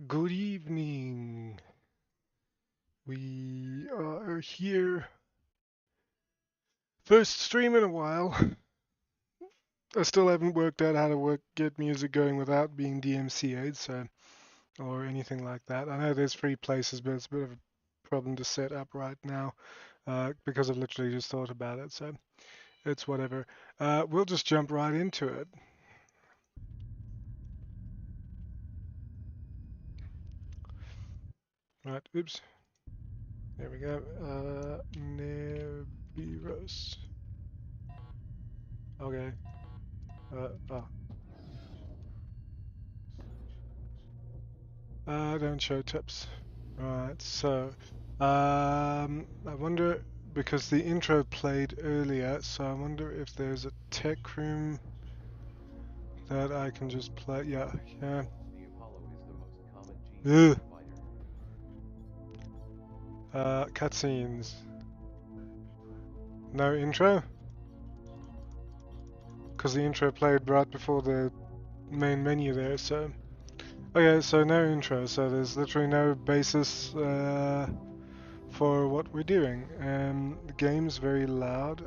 Good evening. We are here. First stream in a while. I still haven't worked out how to get music going without being DMCA'd, so or anything like that. I know there's free places, but it's a bit of a problem to set up right now because I've literally just thought about it. So it's whatever. We'll just jump right into it. Right. Oops. There we go. Nebiros. Okay. Oh. Don't show tips. Right, so I wonder because the intro played earlier, so I wonder if there's a tech room that I can just play. Yeah, yeah. Ugh. Cutscenes. No intro? Because the intro played right before the main menu there, so. Okay, so no intro, so there's literally no basis for what we're doing. The game's very loud.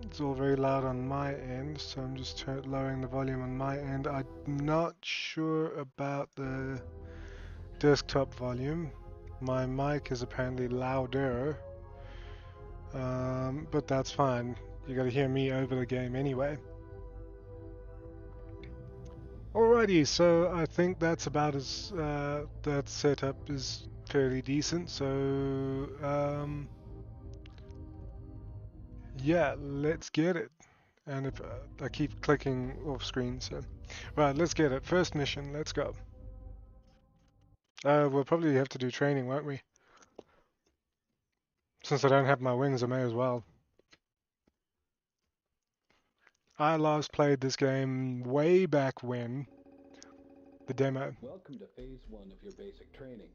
It's all very loud on my end, so I'm just lowering the volume on my end. I'm not sure about the desktop volume. My mic is apparently louder, but that's fine. You gotta hear me over the game anyway. Alrighty, so I think that's about as that setup is fairly decent. So yeah, let's get it. And if I keep clicking off screen, so right, let's get it. First mission, let's go. We'll probably have to do training, won't we? Since I don't have my wings, I may as well. I last played this game way back when. The demo. Welcome to Phase 1 of your basic training.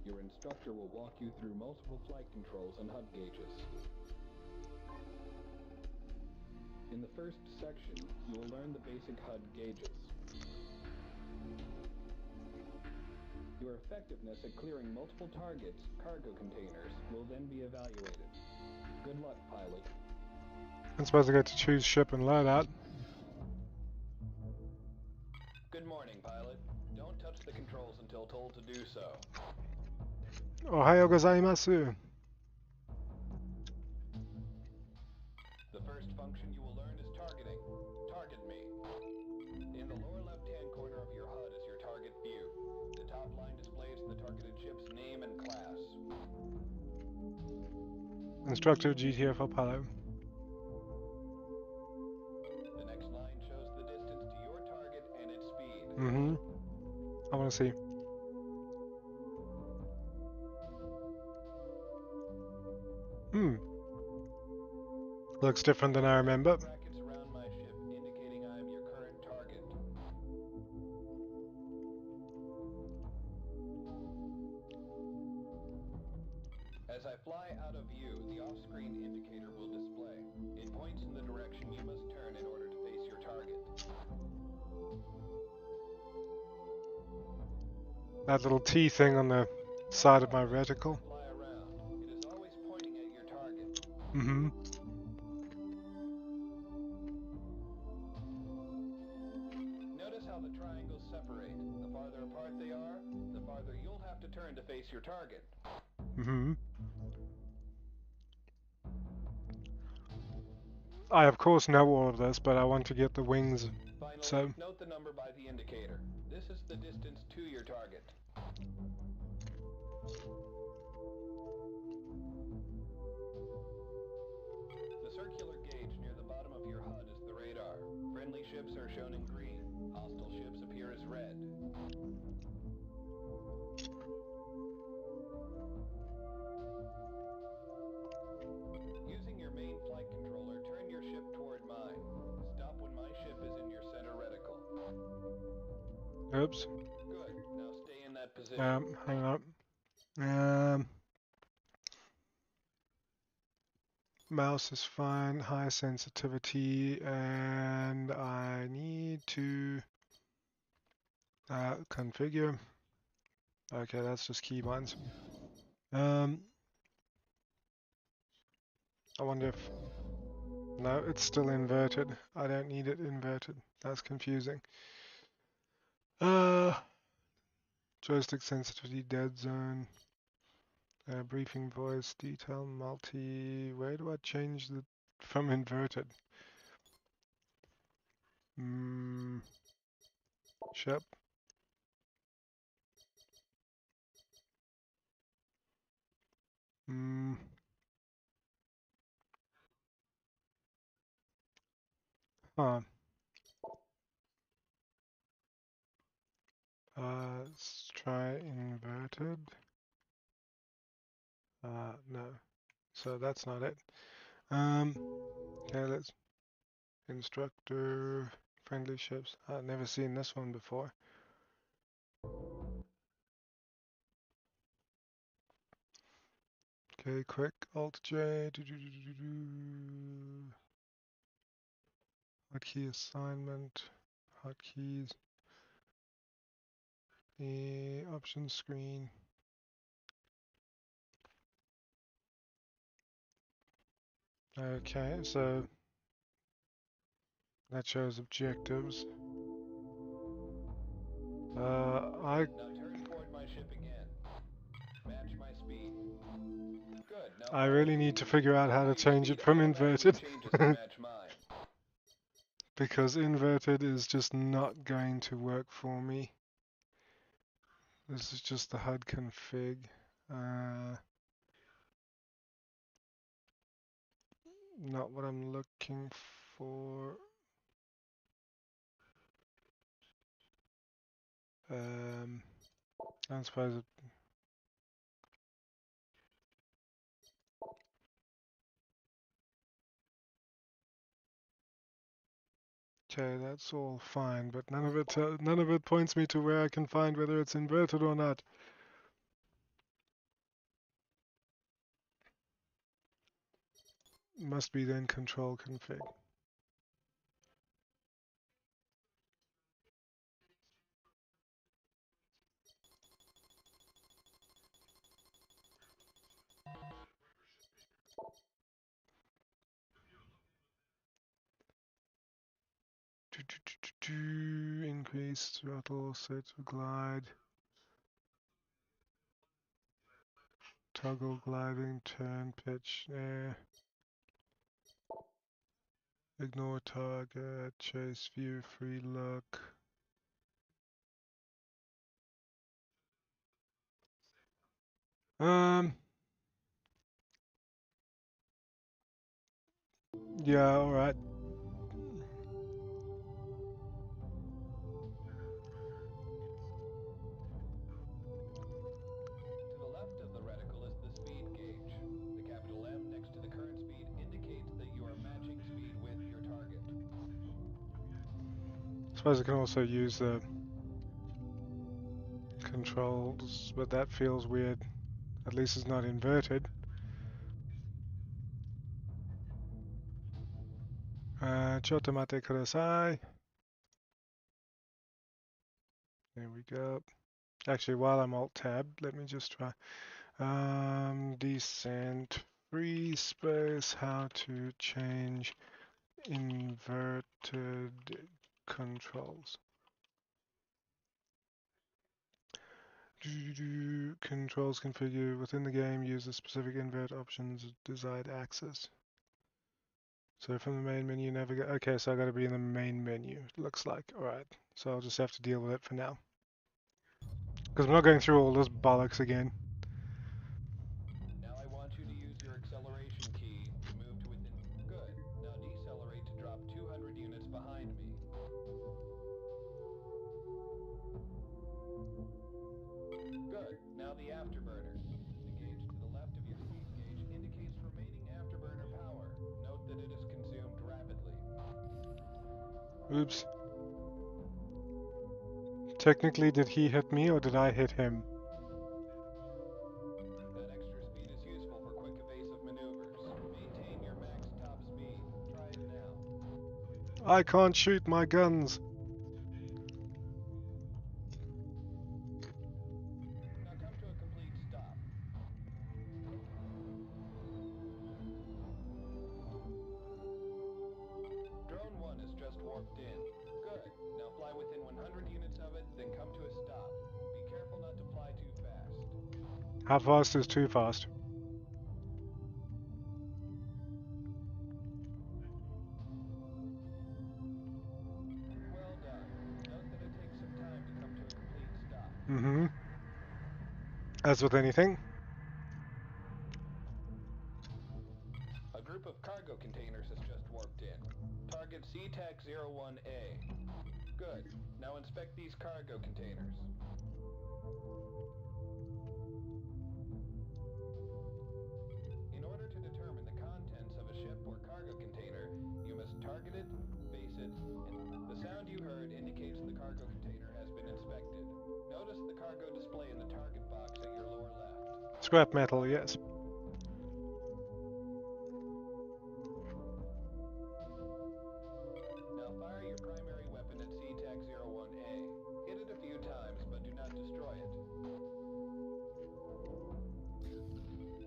Your instructor will walk you through multiple flight controls and HUD gauges. In the first section, you will learn the basic HUD gauges. Your effectiveness at clearing multiple targets, cargo containers, will then be evaluated. Good luck, pilot. I'm supposed to get to choose ship and loadout. Good morning, pilot. Don't touch the controls until told to do so. Ohayou gozaimasu. The first function you will learn is targeting. Target me. In the lower left-hand corner of your HUD is your target view. The top line displays the targeted ship's name and class. Instructor GTF Apollo. The next line shows the distance to your target and its speed. I want to see. Looks different than I remember. Brackets around my ship indicating I am your current target. As I fly out of view, the off-screen indicator will display. It points in the direction you must turn in order to face your target. That little T thing on the side of my reticle. Fly around. It is always pointing at your target. Notice how the triangles separate. The farther apart they are, the farther you'll have to turn to face your target. I of course know all of this, but I want to get the wings. Finally, So note the number by the indicator. This is the distance to your target. The circular gauge near the bottom of your HUD is the radar. Friendly ships are shown in green. Hostile ships appear as red. Using your main flight controller, turn your ship toward mine. Stop when my ship is in your center reticle. oops. Good. Now stay in that position. Hang on. Mouse is fine, high sensitivity, and I need to Configure. Okay, that's just keybinds. Um, I wonder if... No, it's still inverted. I don't need it inverted. That's confusing. Uh, Joystick sensitivity, dead zone, briefing voice, detail, multi. Where do I change the from inverted? Mm, Shep. Mm, huh. Let's try inverted. No. So that's not it. Okay, let's instructor friendly ships. I've never seen this one before. Okay, quick Alt J. Hotkey assignment. Hotkeys. The options screen. Okay, so that shows objectives. I Now turn toward my ship again. Match my speed. Good. Now I follow really me. need to figure out how Now to your change speed it from automatically inverted. changes to match mine. Because inverted is just not going to work for me. This is just the HUD config. Not what I'm looking for. I suppose it, okay, that's all fine, but none of it points me to where I can find whether it's inverted or not. Must be then control config. Increase throttle, set to glide, toggle gliding, turn pitch, ignore target, chase view, free look. Um, yeah, alright. To the left of the reticle is the speed gauge. The capital M next to the current speed indicates that you are matching speed with your target. Suppose I can also use the controls, but that feels weird. At least it's not inverted. Chotomate kudasai. There we go. Actually, while I'm Alt Tab, let me just try. Descent, Freespace, how to change inverted controls. Controls configure within the game, use the specific invert options, desired access. So from the main menu, navigate. Okay, so I got to be in the main menu, it looks like. Alright, so I'll just have to deal with it for now. Because I'm not going through all this bollocks again. Now I want you to use your acceleration key to move to within... Good. Now decelerate to drop 200 units behind me. Good. Now the afterburner. The gauge to the left of your speed gauge indicates remaining afterburner power. Note that it is consumed rapidly. Oops. Technically, did he hit me or did I hit him? That extra speed is useful for quick evasive maneuvers. Maintain your max top speed. Try it now. I can't shoot my guns. How fast is too fast? Well done. Note that it takes some time to come to a complete stop. Mm-hmm. As with anything. A group of cargo containers has just warped in. Target CTAC-01A. Good. Now inspect these cargo containers. In order to determine the contents of a ship or cargo container, you must target it, face it, and the sound you heard indicates the cargo container has been inspected. Notice the cargo display in the target box at your lower left. Scrap metal, yes. Now fire your primary weapon at CTAC-01A. Hit it a few times, but do not destroy it.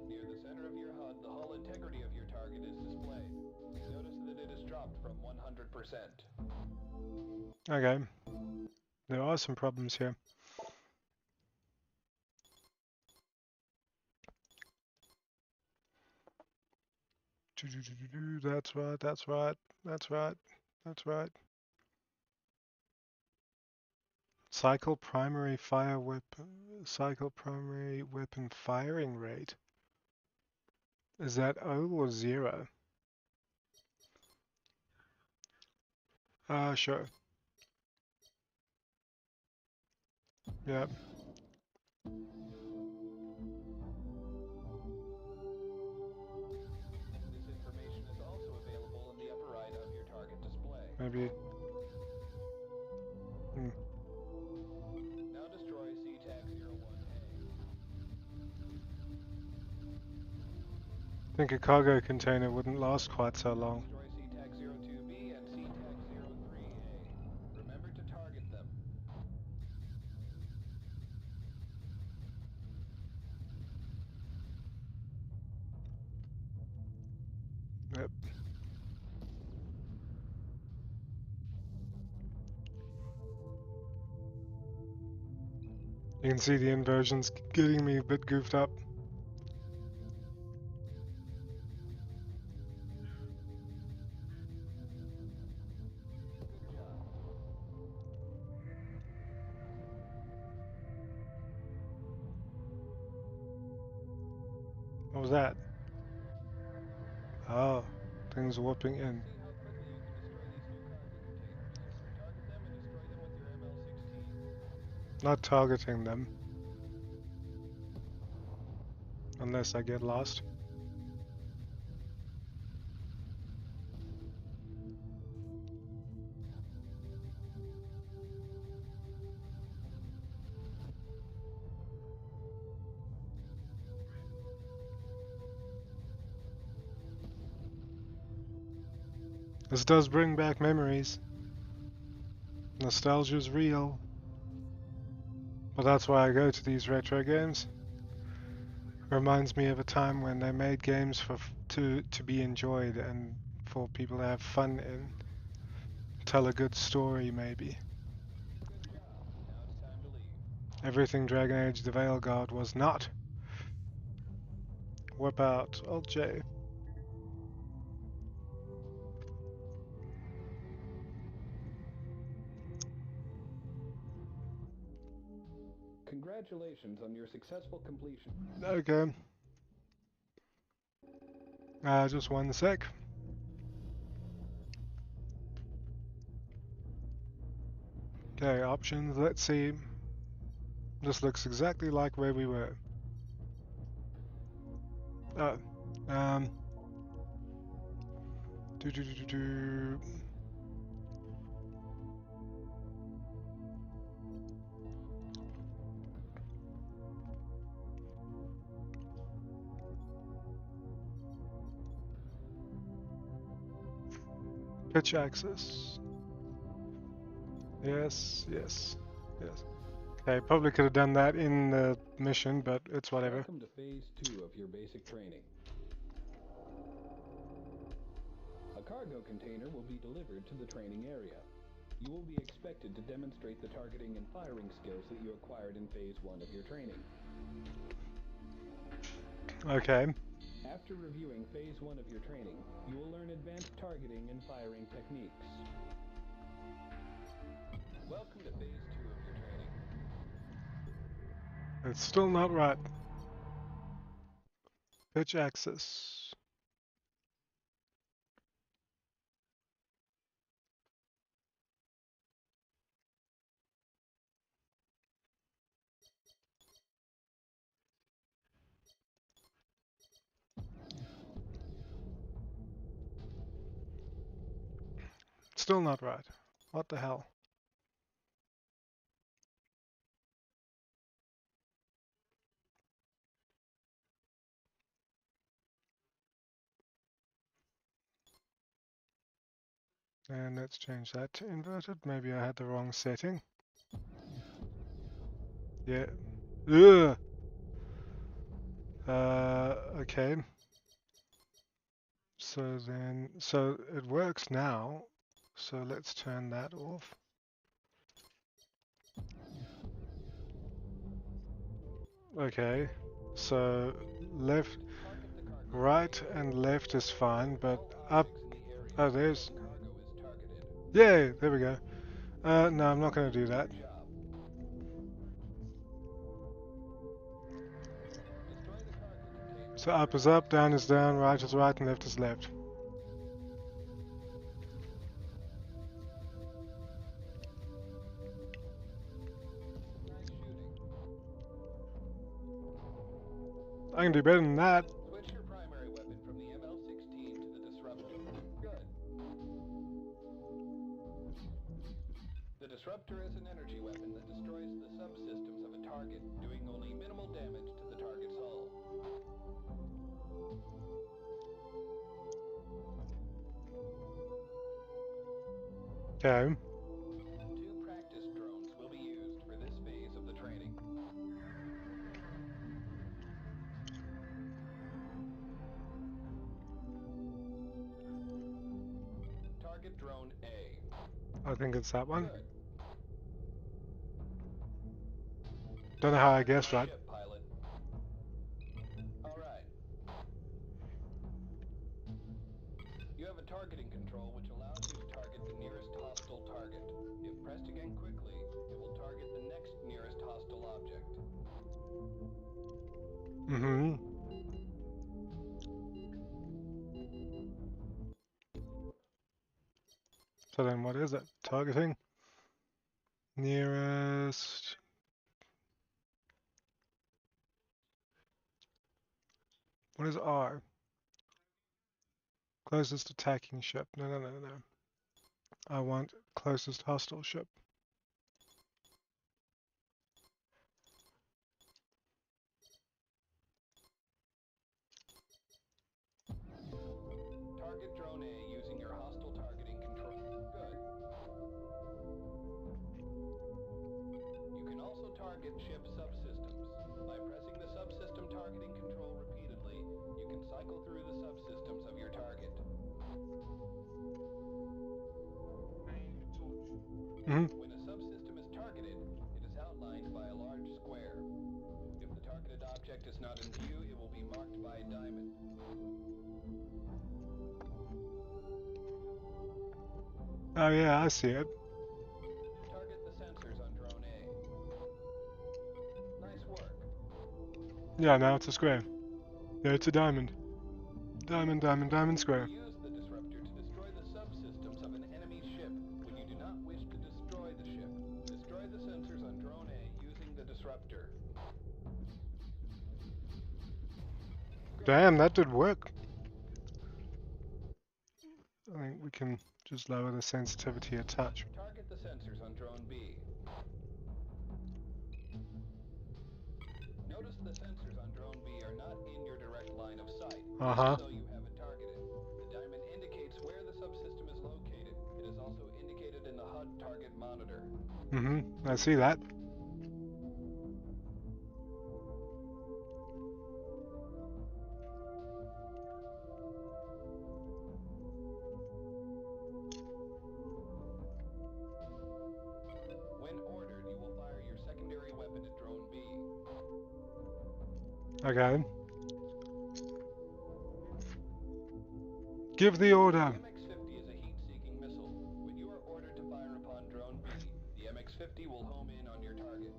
Near the center of your HUD, the hull integrity of your target is displayed. Notice that it has dropped from 100%. Okay. There are some problems here. That's right, that's right, that's right, that's right. Cycle primary weapon firing rate. Is that O or 0? Sure. Yep. This information is also available in the upper right of your target display. Maybe. Hmm. Now destroy CTAC-01A. Think a cargo container wouldn't last quite so long. Destroy CTAC-02B and CTAC-03A. Remember to target them. Yep. You can see the inversion's getting me a bit goofed up. Good job. What was that? Oh, things warping in. See how quickly you can destroy these new cargo containers. Target them and destroy them with your ML-16. Not targeting them. Unless I get lost. This does bring back memories. Nostalgia's real. But that's why I go to these retro games. Reminds me of a time when they made games to be enjoyed and for people to have fun in. Tell a good story, maybe. Good job. Now it's time to leave. Everything Dragon Age the Veilguard was not. Whip out Alt J. Congratulations on your successful completion. Okay. Just one sec. Okay, options. Let's see. This looks exactly like where we were. Oh. Um. Do do do do do. Pitch access. Yes, yes, yes. Okay, probably could have done that in the mission, but it's whatever. Welcome to Phase 2 of your basic training. A cargo container will be delivered to the training area. You will be expected to demonstrate the targeting and firing skills that you acquired in Phase 1 of your training. Okay. After reviewing Phase 1 of your training, you will learn advanced targeting and firing techniques. Welcome to Phase 2 of your training. It's still not right. Pitch axis. Still not right. What the hell? And let's change that to inverted. Maybe I had the wrong setting. Yeah. Ugh. Okay. So it works now. So let's turn that off. Okay. So left, Target the cargo right, container. and left is fine, but All up. objects in the area Oh, where there's. the cargo is targeted. Yay! There we go. No, I'm not going to do that. Good job. Destroy the cargo container. So up is up, down is down, right is right, and left is left. Nice shooting. I can do better than that. Switch your primary weapon from the ML-16 to the Disruptor. Good. The Disruptor is an energy weapon that destroys the subsystems of a target, doing only minimal damage to the target's hull. Okay. 2 practice drones will be used for this phase of the training. Target drone A. I think it's that one. Good. Don't know how I Target guessed my right. ship, pilot. All right. You have a targeting control which allows you to target the nearest hostile target. If pressed again quickly, it will target the next nearest hostile object. Mm-hmm. So then what is it? Targeting? Nearest... What is R? Closest attacking ship. No, no, no, no. I want closest hostile ship. Target drone A using your hostile targeting control. Good. You can also target ship subsystems. By pressing the subsystem targeting control repeatedly, you can cycle through the subsystems of your target. Mm-hmm. When a subsystem is targeted, it is outlined by a large square. If the targeted object is not in view, it will be marked by a diamond. Oh yeah, I see it. Target the sensors on drone A. Nice work. Yeah, now it's a square. Yeah, it's a diamond. Diamond, diamond, diamond, square. Use the disruptor to destroy the subsystems of an enemy ship when you do not wish to destroy the ship. Destroy the sensors on drone A using the disruptor. Good. Damn, that did work. I think we can just lower the sensitivity a touch. Target the sensors on drone B. Notice the sensors on drone B are not in your direct line of sight, even Uh-huh. though you have it targeted. The diamond indicates where the subsystem is located. It is also indicated in the HUD target monitor. Mm-hmm. I see that. When ordered, you will fire your secondary weapon at drone B. Okay. Give the order. The MX-50 is a heat-seeking missile. When you are ordered to fire upon Drone B, the MX-50 will home in on your target.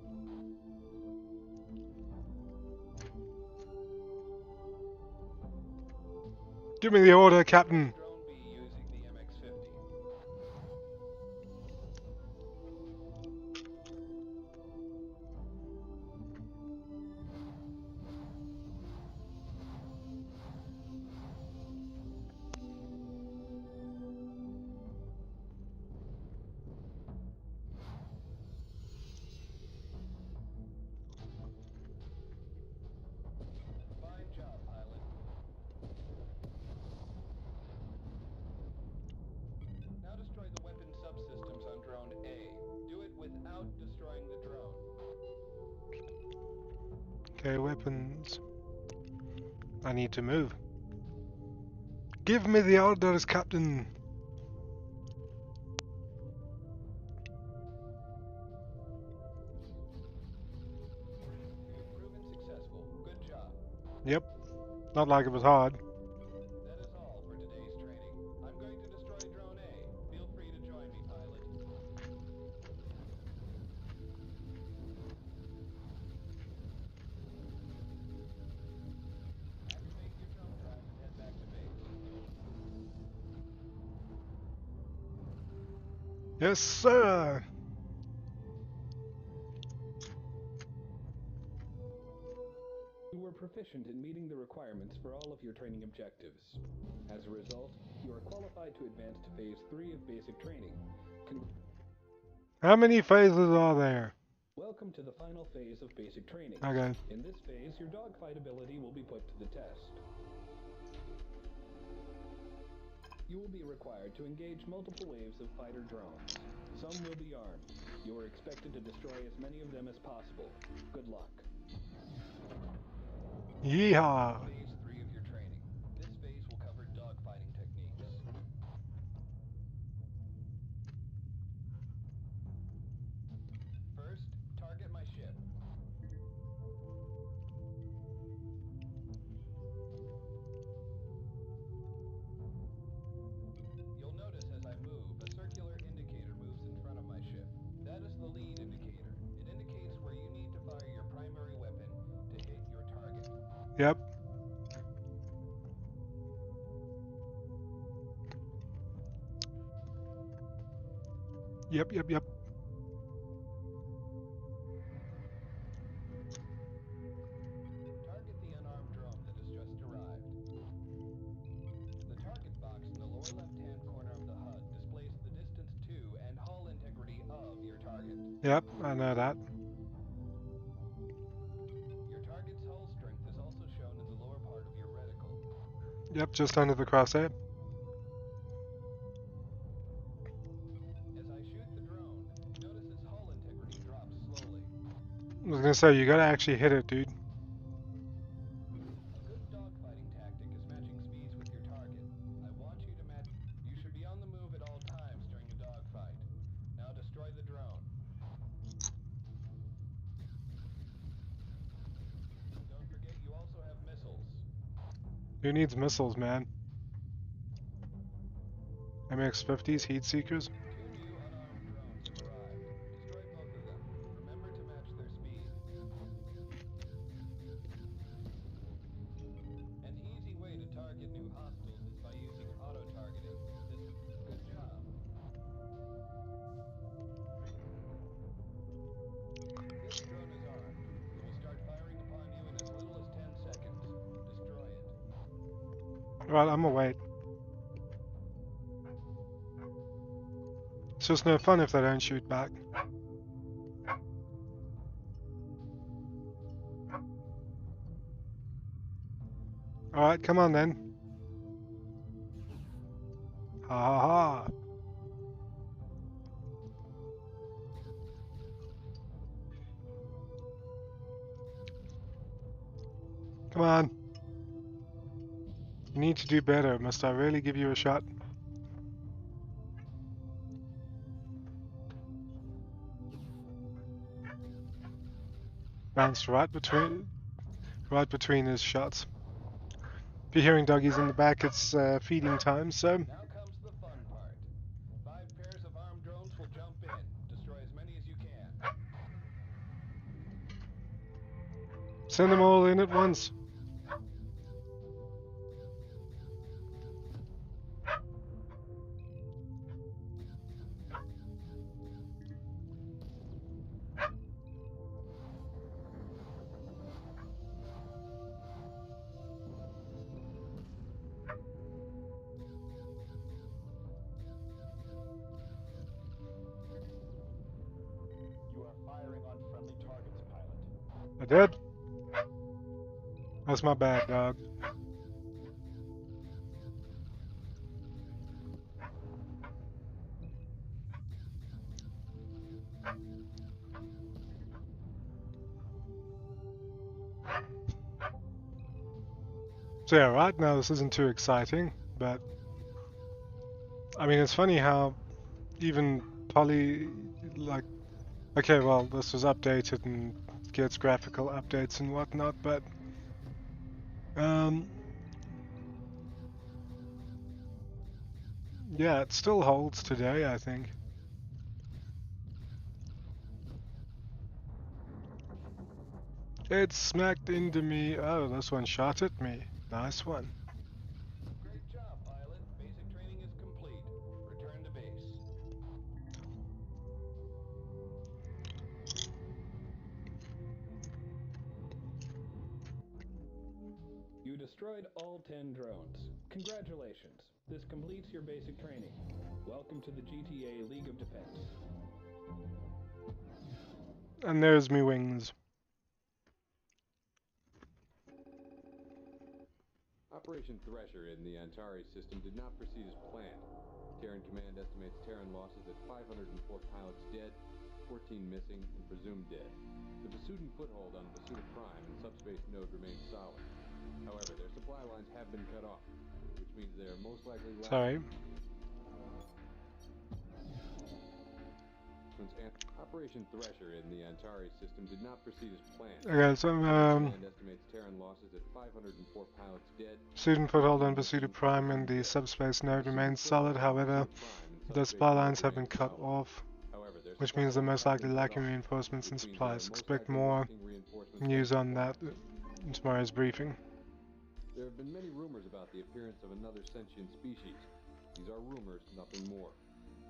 Give me the order, Captain. Drone B using the MX-50. Fine job, pilot. Now destroy the weapon subsystems on Drone A. Do it without destroying the drone. Okay, weapons. I need to move. Give me the orders, Captain. You've proven successful. Good job. Yep. Not like it was hard. That is all for today's training. I'm going to destroy Drone A. Feel free to join me, pilot. Activate your jump drive and head back to base. Yes, sir. You were proficient in meeting the requirements for all of your training objectives. As a result, you are qualified to advance to Phase 3 of basic training. How many phases are there? Welcome to the final phase of basic training. Okay. In this phase, your dogfight ability will be put to the test. You will be required to engage multiple waves of fighter drones. Some will be armed. You are expected to destroy as many of them as possible. Good luck. Yeehaw. Phase 3 of your training. This phase will cover dogfighting techniques. First, target my ship. You'll notice as I move, a circular indicator moves in front of my ship. That is the lead indicator. It indicates where you need to fire your primary weapon to hit your target. Yep. Yep. Target the unarmed drone that has just arrived. The target box in the lower left-hand corner of the HUD displays the distance to and hull integrity of your target. Yep, I know that. Your target's hull strength is also shown in the lower part of your reticle. Yep, just under the crosshair. As I shoot the drone, notice its hull integrity drops slowly. I was gonna say, you gotta actually hit it, dude. A good dogfighting tactic is matching speeds with your target. I want you to match. You should be on the move at all times during a dogfight. Now destroy the drone. Don't forget you also have missiles. Who needs missiles, man? MX-50s, heat seekers? 2 new unarmed drones have arrived. Destroy both of them. Remember to match their speed. An easy way to target new hostiles is by using auto-targeting. Good job. This drone is armed. It will start firing upon you in as little as 10 seconds. Destroy it. Alright, I'm gonna wait. It's just no fun if they don't shoot back. Alright, come on then. Ha ha ha. Come on. You need to do better. Must I really give you a shot? Bounced right between his shots. If you're hearing doggies in the back, it's feeding time, so Now comes the fun part. 5 pairs of armed drones will jump in. Destroy as many as you can. send them all in at once. You are firing on friendly targets, pilot. I did. That's my bad, dog. So yeah, right now this isn't too exciting, but I mean it's funny how even Poly, like, okay, well this was updated and gets graphical updates and whatnot, but um, yeah, it still holds today, I think. It smacked into me. Oh, this one shot at me. Nice one. Great job, pilot. Basic training is complete. Return to base. You destroyed all 10 drones. Congratulations. This completes your basic training. Welcome to the GTA League of Defense. And there's me wings. Operation Thresher in the Antares system did not proceed as planned. Terran Command estimates Terran losses at 504 pilots dead, 14 missing, and presumed dead. The Vasudin foothold on Vasuda Prime and subspace node remains solid. However, their supply lines have been cut off, which means they are most likely Sorry. Operation Thresher in the Antares system did not proceed as planned. Okay, so Command estimates Terran losses at 504 pilots dead. student foothold on Vasuda Prime and the subspace node remains solid. However, the supply lines have been cut off, which means they're most likely lacking reinforcements and supplies. Expect more news on that in tomorrow's briefing. There have been many rumors about the appearance of another sentient species. These are rumors, nothing more.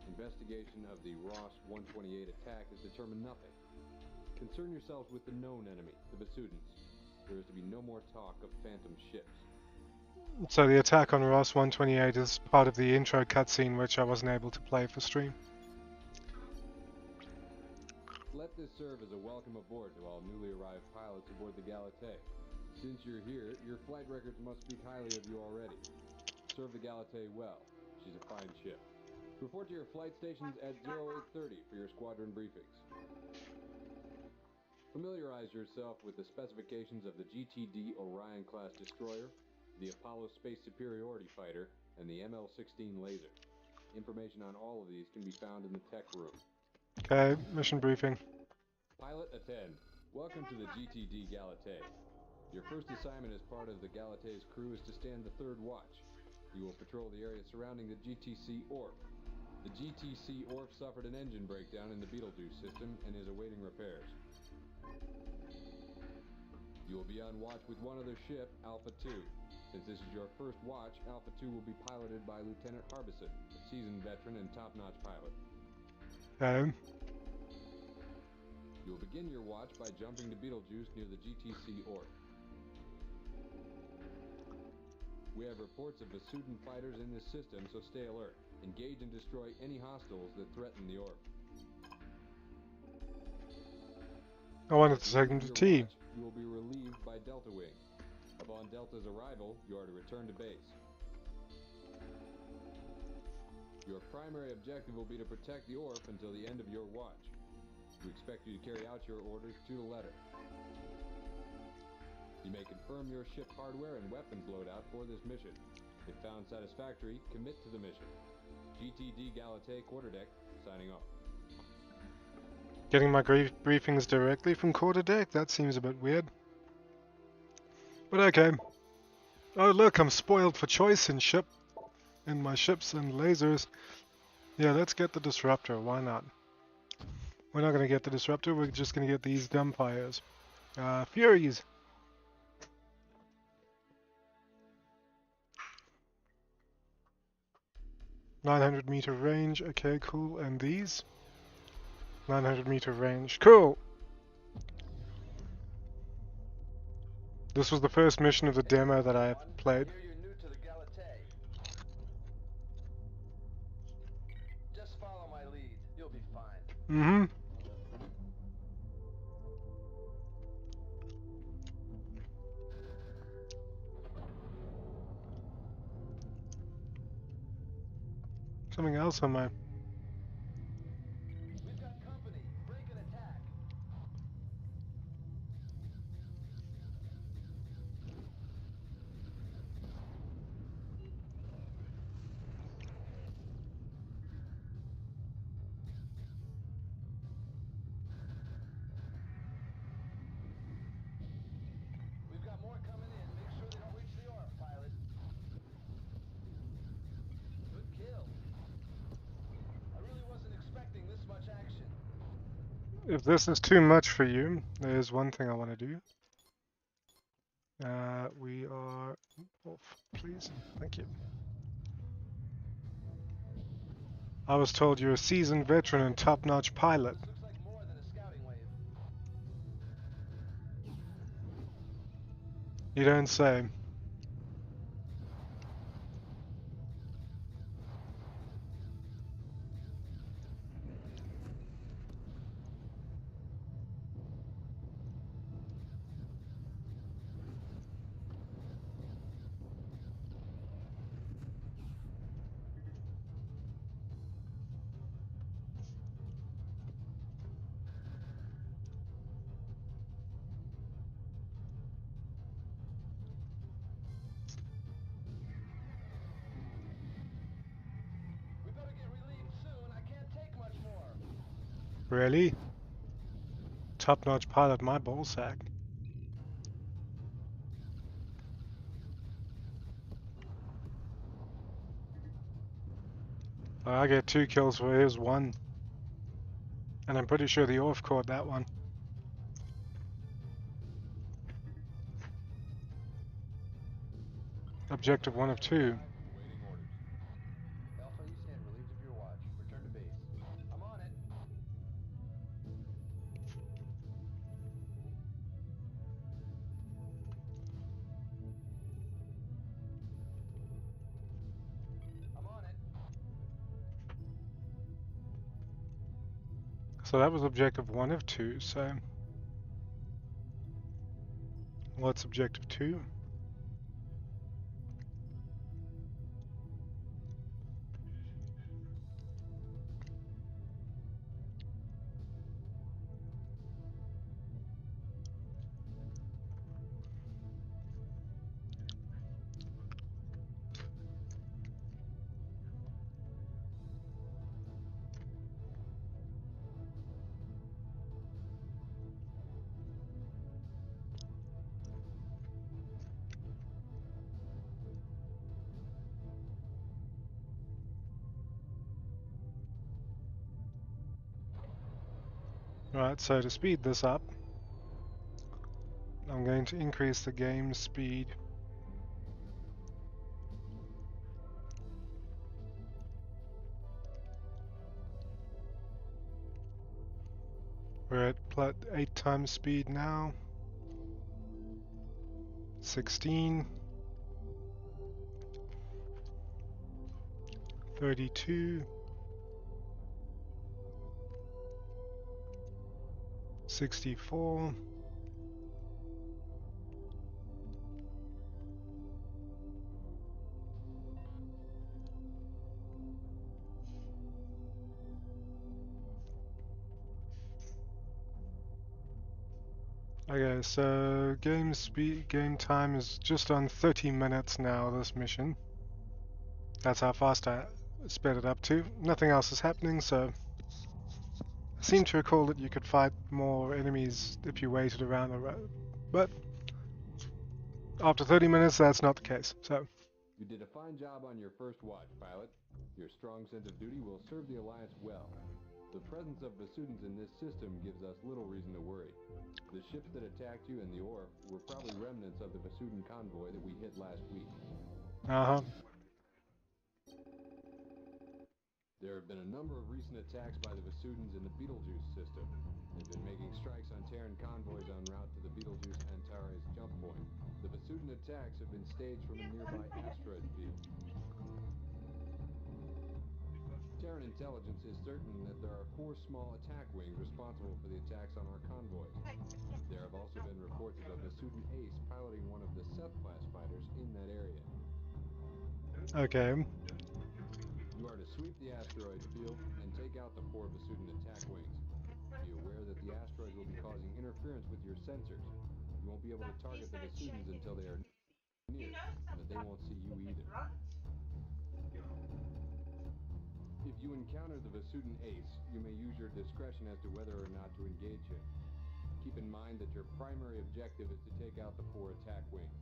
Investigation of the Ross 128 attack has determined nothing. Concern yourselves with the known enemy, the Vasudans. There is to be no more talk of phantom ships. So the attack on Ross 128 is part of the intro cutscene, which I wasn't able to play for stream. Let this serve as a welcome aboard to all newly arrived pilots aboard the Galatée. Since you're here, your flight records must speak highly of you already. Serve the Galatée well. She's a fine ship. Report to your flight stations at 0830 for your squadron briefings. Familiarize yourself with the specifications of the GTD Orion-class destroyer, the Apollo Space Superiority Fighter, and the ML-16 laser. Information on all of these can be found in the tech room. Okay, mission briefing. Pilot, attend. Welcome to the GTD Galatée. Your first assignment as part of the Galatée's crew is to stand the third watch. You will patrol the area surrounding the GTC Orb. The GTC Orb suffered an engine breakdown in the Betelgeuse system and is awaiting repairs. You will be on watch with one other ship, Alpha 2. Since this is your first watch, Alpha 2 will be piloted by Lieutenant Harbison, a seasoned veteran and top-notch pilot. Okay. You will begin your watch by jumping to Betelgeuse near the GTC Orb. We have reports of Vasudin fighters in this system, so stay alert. Engage and destroy any hostiles that threaten the orb. I wanted to take them to tea. You will be relieved by Delta Wing. Upon Delta's arrival, you are to return to base. Your primary objective will be to protect the orb until the end of your watch. We expect you to carry out your orders to the letter. You may confirm your ship hardware and weapons loadout for this mission. If found satisfactory, commit to the mission. GTD Galatée Quarterdeck, signing off. Getting my briefings directly from Quarterdeck? That seems a bit weird. But okay. Oh look, I'm spoiled for choice in my ships and lasers. Yeah, let's get the disruptor. Why not? We're not gonna get the disruptor. We're just gonna get these dumbfires. Furies. 900-meter range. Okay, cool. And these 900-meter range. Cool. This was the first mission of the demo that I played. I hear you're new to the Galatée. Just follow my lead. You'll be fine. Mm-hmm. Something else on my... We've got company. Break and attack. We've got more coming in. Make sure they don't reach the orb, pilot. Good kill. I really wasn't expecting this much action. If this is too much for you, there's one thing I want to do. We are off, please. Thank you. I was told you're a seasoned veteran and top-notch pilot. This looks like more than a scouting wave. You don't say. We better get relieved soon. I can't take much more. Really? Top-notch pilot, my ballsack. I get 2 kills for his 1. And I'm pretty sure the Orf caught that one. Objective 1 of 2. Awaiting orders. Alpha, you stand relieved of your watch. Return to base. I'm on it. I'm on it. So that was objective 1 of 2, so... What's objective 2? Right, so to speed this up, I'm going to increase the game speed. We're at 8 times speed now. 16. 32. 64. Okay, so game time is just on 30 minutes now, this mission. That's how fast I sped it up to. Nothing else is happening, so... I seem to recall that you could fight more enemies if you waited around the road. But after 30 minutes, that's not the case. So, You did a fine job on your first watch, pilot. Your strong sense of duty will serve the Alliance well. The presence of Vasudans in this system gives us little reason to worry. The ships that attacked you in the Orf were probably remnants of the Vasudan convoy that we hit last week. uh-huh. There have been a number of recent attacks by the Vasudans in the Betelgeuse system. They've been making strikes on Terran convoys en route to the Betelgeuse-Antares jump point. The Vasudan attacks have been staged from a nearby asteroid field. Terran intelligence is certain that there are 4 small attack wings responsible for the attacks on our convoys. There have also been reports of a Vasudan ace piloting one of the Seth-class fighters in that area. Okay. You are to sweep the asteroid field and take out the 4 Vasudan attack wings. Be aware that the asteroid will be causing interference with your sensors. You won't be able to target the Vasudans until they are near, but they won't see you either. If you encounter the Vasudan ace, you may use your discretion as to whether or not to engage him. Keep in mind that your primary objective is to take out the 4 attack wings.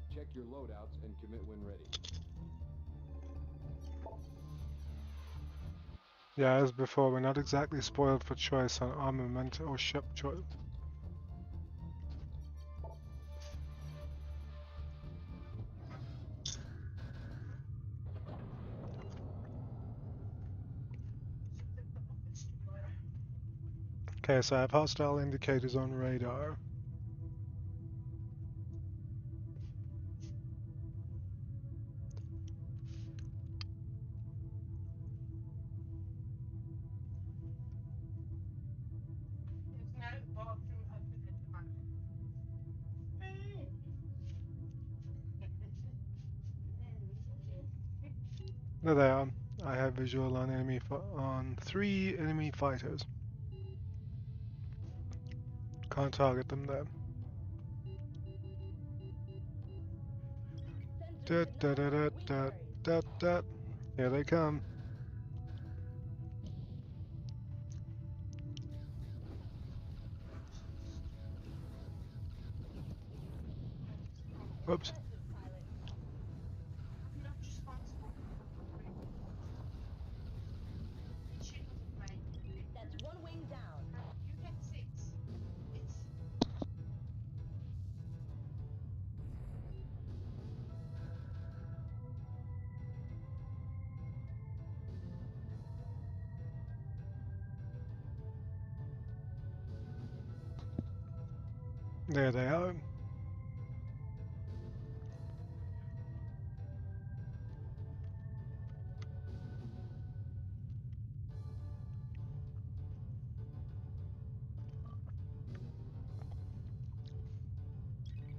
Check your loadouts and commit when ready. Yeah, as before, we're not exactly spoiled for choice on armament or ship choice. Okay, so I have hostile indicators on radar. There they are. I have visual on on 3 enemy fighters. Can't target them though. Da, da, da, da, da, da, da. Here they come. Whoops. That's 1 wing down. There they are.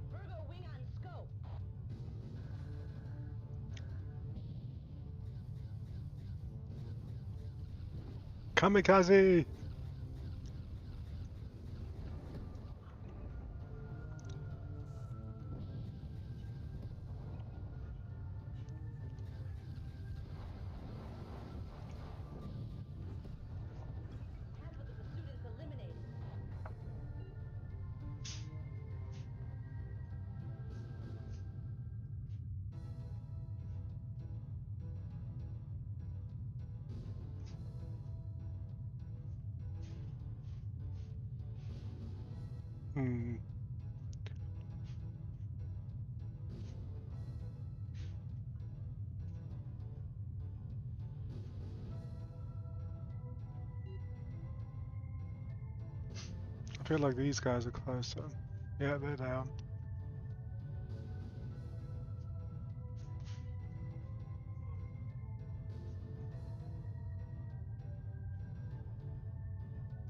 Virgo wing on scope. Kamikaze! Half of the Vasudans eliminated. Hmm. I feel like these guys are closer. Yeah, there they are.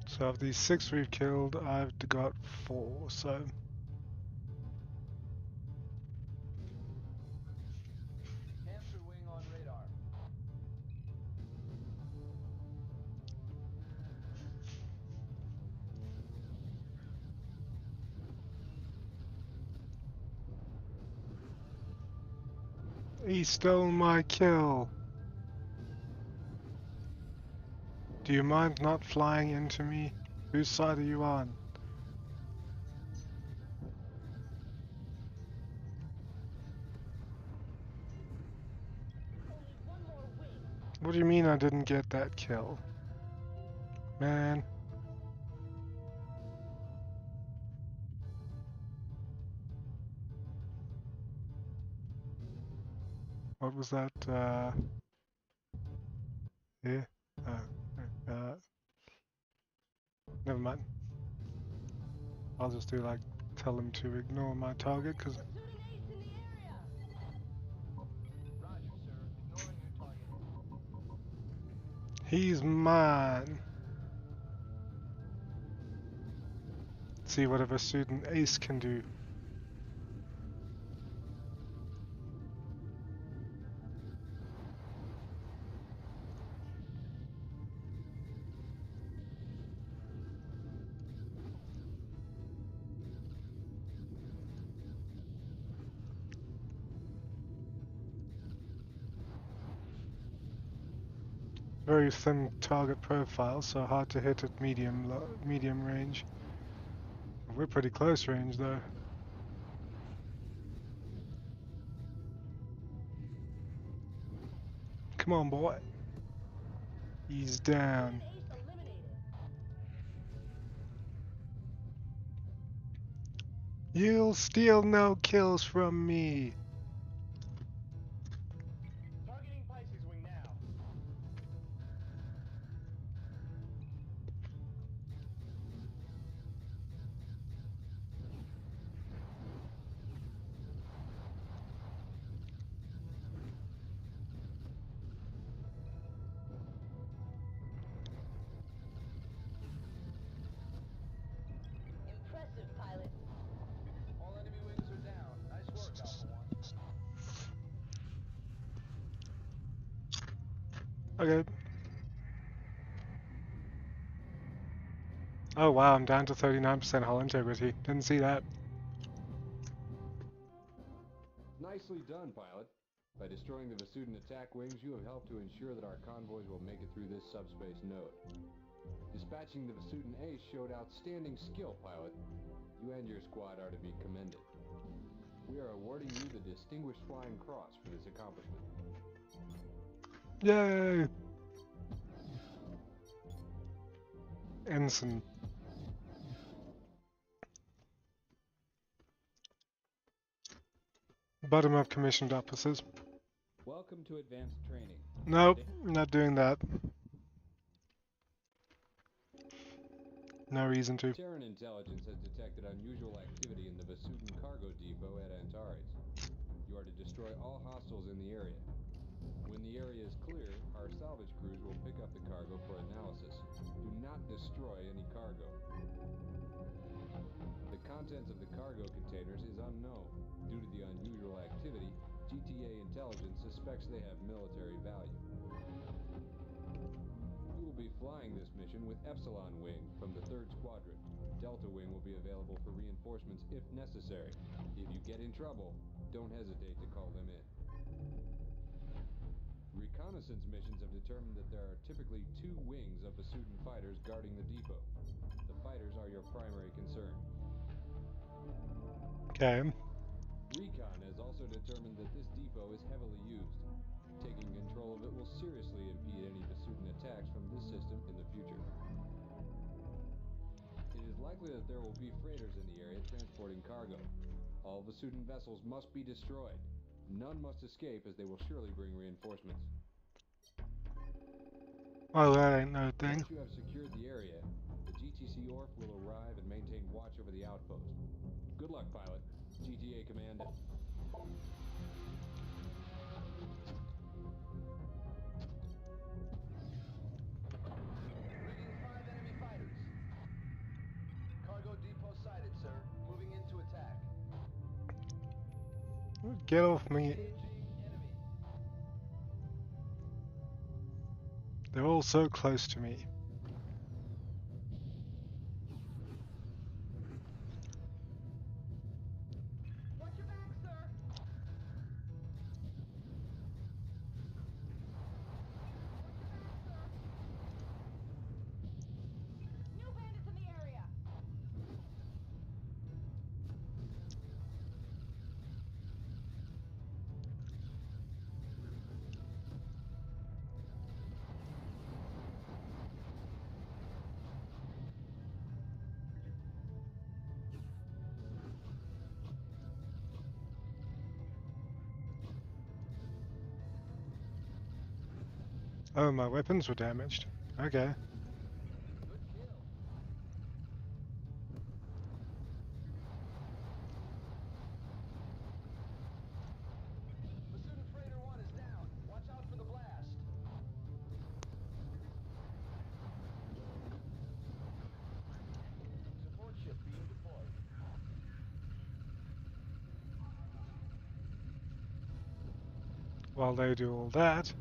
So of these 6 we've killed, I've got 4, so... Hamster wing on radar. He stole my kill! Do you mind not flying into me? Whose side are you on? What do you mean I didn't get that kill? Man. What was that? Yeah. Uh, Never mind. I'll just do like tell him to ignore my target because Shooting ace in the area. Roger, sir. Ignoring your target. he's mine. See whatever student Ace can do. Very thin target profile, so hard to hit at medium range. We're pretty close range though. Come on, boy. He's down. Shooting ace eliminated. You'll steal no kills from me. Targeting Pisces wing now. Impressive, pilot. All enemy wings are down. Nice work, Alpha 1. Okay. Oh wow, I'm down to 39% hull integrity. Didn't see that. Nicely done, pilot. By destroying the Vasudin attack wings, you have helped to ensure that our convoys will make it through this subspace node. Dispatching the Vasudin ace showed outstanding skill, pilot. You and your squad are to be commended. We are awarding you the Distinguished Flying Cross for this accomplishment. Yay! Ensign. Bottom up commissioned officers. Welcome to advanced training. Nope, not doing that. No reason to. Terran intelligence has detected unusual activity in the Vasudin cargo depot at Antares. You are to destroy all hostiles in the area. When the area is clear, our salvage crews will pick up the cargo for analysis. Do not destroy any cargo. The contents of the cargo containers is unknown. Due to the unusual activity, GTA intelligence suspects they have military value. You will be flying this mission with Epsilon Wing from the 3rd Squadron. Delta Wing will be available for reinforcements if necessary. If you get in trouble, don't hesitate to call them in. Reconnaissance missions have determined that there are typically 2 wings of Vasudin fighters guarding the depot. The fighters are your primary concern. Okay. Recon has also determined that this depot is heavily used. Taking control of it will seriously impede any Vasudin attacks from this system in the future. It is likely that there will be freighters in the area transporting cargo. All Vasudin vessels must be destroyed. None must escape, as they will surely bring reinforcements. Well, that ain't no thing. Once you have secured the area, the GTC ORF will arrive and maintain watch over the outpost. Good luck, pilot. GTA Command. Reading 5 enemy fighters. Cargo depot sighted, sir. Moving in to attack. Get off me. Engaging enemy. They're all so close to me. Watch your back, sir. New bandits in the area. Oh, my weapons were damaged. Okay. Good kill. Basudin Freighter 1 is down. Watch out for the blast. Support ship being deployed. While they do all that,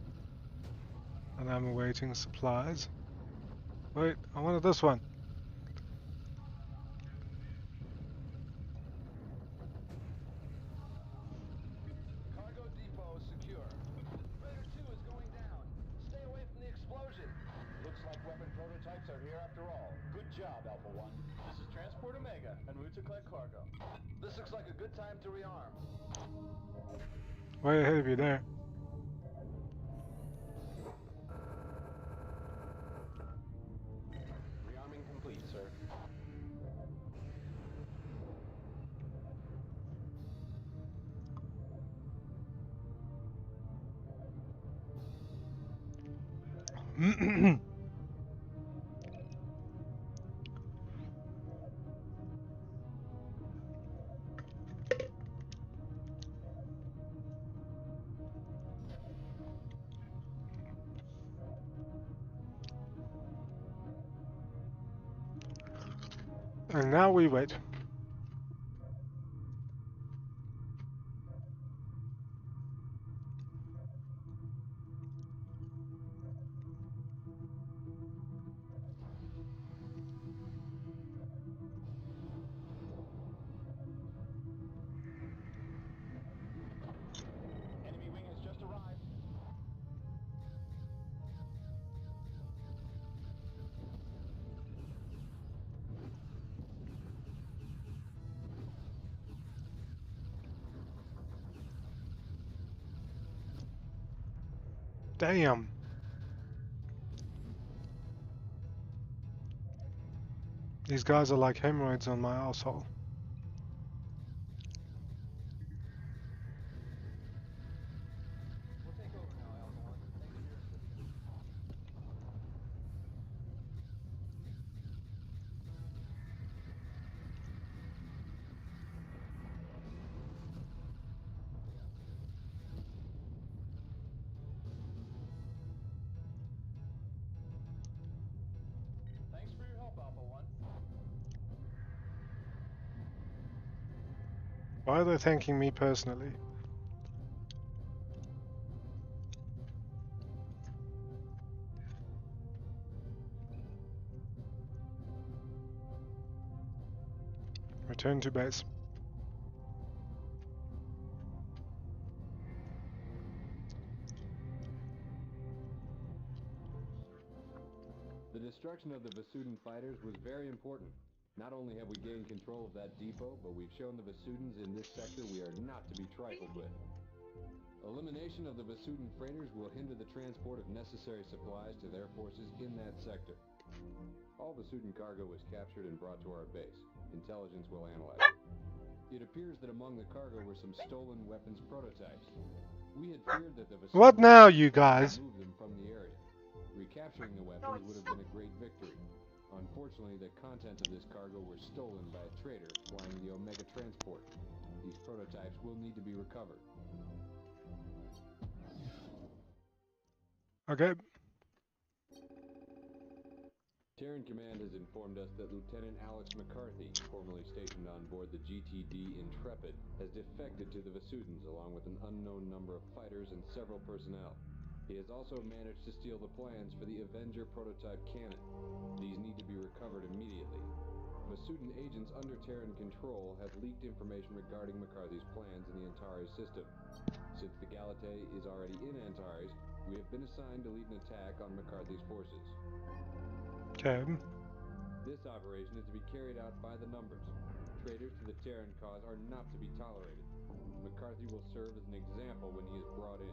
and I'm awaiting supplies. Wait, I wanted this one. Cargo depot secure. Freighter 2 is going down. Stay away from the explosion. Looks like weapon prototypes are here after all. Good job, Alpha 1. This is Transport Omega, en route to collect cargo. This looks like a good time to rearm. Way ahead of you there. Rearming complete, sir. And now we wait. Enemy wing has just arrived. Damn. These guys are like hemorrhoids on my asshole. We'll take over now, Alpha 1. Thanks for your assistance. Thanks for your help, Alpha 1. Why are they thanking me personally? Return to base. The destruction of the Vasudin fighters was very important. Not only have we gained control of that depot, but we've shown the Vasudins in this sector we are not to be trifled with. Elimination of the Vasudin freighters will hinder the transport of necessary supplies to their forces in that sector. All Vasudin cargo was captured and brought to our base. Intelligence will analyze it. It appears that among the cargo were some stolen weapons prototypes. We had feared that the Vasudin What now, you would guys? remove them from the area. Recapturing the weapons would have been a great victory. Unfortunately, the contents of this cargo were stolen by a trader flying the Omega transport. These prototypes will need to be recovered. Okay. Terran Command has informed us that Lieutenant Alex McCarthy, formerly stationed on board the GTD Intrepid, has defected to the Vasudins along with an unknown number of fighters and several personnel. He has also managed to steal the plans for the Avenger prototype cannon. These need to be recovered immediately. Vasudin agents under Terran control have leaked information regarding McCarthy's plans in the Antares system. Since the Galatei is already in Antares, we have been assigned to lead an attack on McCarthy's forces. Okay. This operation is to be carried out by the numbers. Traitors to the Terran cause are not to be tolerated. McCarthy will serve as an example when he is brought in.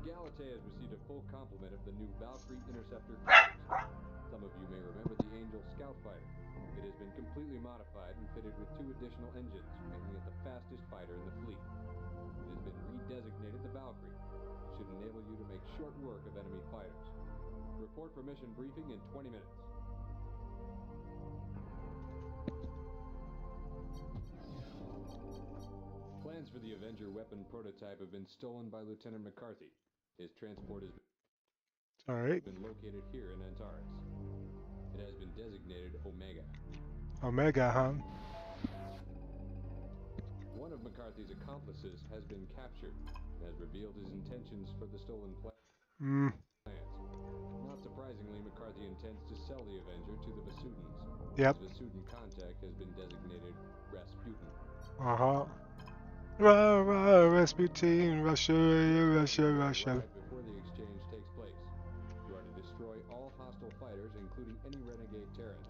The Galatei has received a full complement of the new Valkyrie Interceptor fighters. Some of you may remember the Angel Scout fighter. It has been completely modified and fitted with 2 additional engines, making it the fastest fighter in the fleet. It has been redesignated the Valkyrie. should enable you to make short work of enemy fighters. Report for mission briefing in 20 minutes. Plans for the Avenger weapon prototype have been stolen by Lieutenant McCarthy. His transport has Alright. been located here in Antares. It has been designated Omega. Omega, huh? One of McCarthy's accomplices has been captured and has revealed his intentions for the stolen plans. Not surprisingly, McCarthy intends to sell the Avenger to the Vasudans. Yep. His Vasudan contact has been designated Rasputin. Uh-huh. Rasputin, Russia, Russia, Russia. Arrive before the exchange takes place. You are to destroy all hostile fighters, including any renegade Terrans.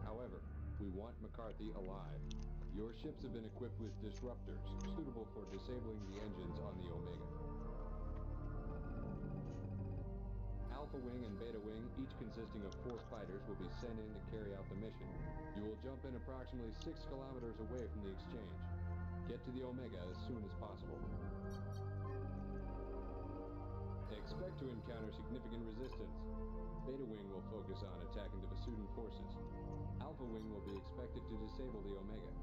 However, we want McCarthy alive. Your ships have been equipped with disruptors, suitable for disabling the engines on the Omega. Alpha Wing and Beta Wing, each consisting of 4 fighters, will be sent in to carry out the mission. You will jump in approximately 6 kilometers away from the exchange. Get to the Omega as soon as possible. Expect to encounter significant resistance. Beta Wing will focus on attacking the Vasudan forces. Alpha Wing will be expected to disable the Omega.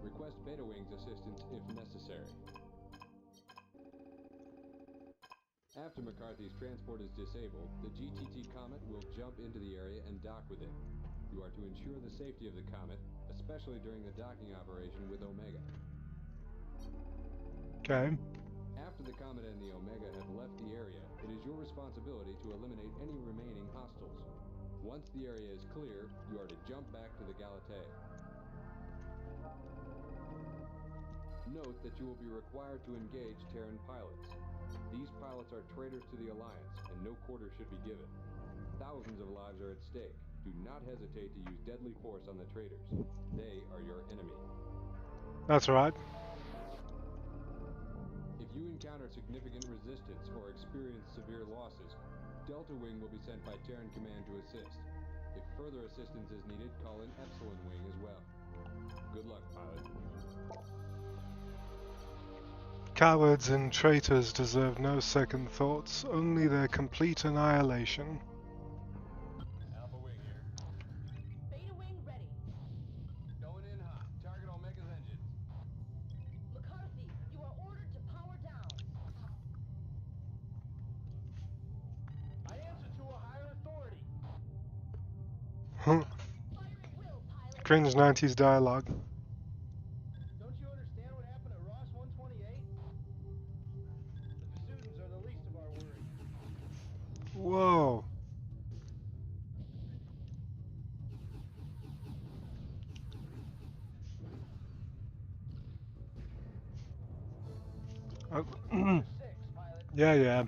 Request Beta Wing's assistance if necessary. After McCarthy's transport is disabled, the GTT Comet will jump into the area and dock with it. You are to ensure the safety of the Comet, especially during the docking operation with Omega. Okay. After the Comet and the Omega have left the area, it is your responsibility to eliminate any remaining hostiles. Once the area is clear, you are to jump back to the Galatée. Note that you will be required to engage Terran pilots. These pilots are traitors to the Alliance, and no quarter should be given. Thousands of lives are at stake. Do not hesitate to use deadly force on the traitors. They are your enemy. That's right. If you encounter significant resistance or experience severe losses, Delta Wing will be sent by Terran Command to assist. If further assistance is needed, call in Epsilon Wing as well. Good luck, pilot. Cowards and traitors deserve no second thoughts, only their complete annihilation. Alpha Wing here. Beta Wing ready. Going in hot. Target Omega's engines. McCarthy, you are ordered to power down. I answer to a higher authority. Huh. Fire at will, pilot. Cringe 90s dialogue. Don't you understand what happened at Ross 128? The Vasudans are the least of our worries. Whoa. Sector 6, pilot. Yeah, yeah.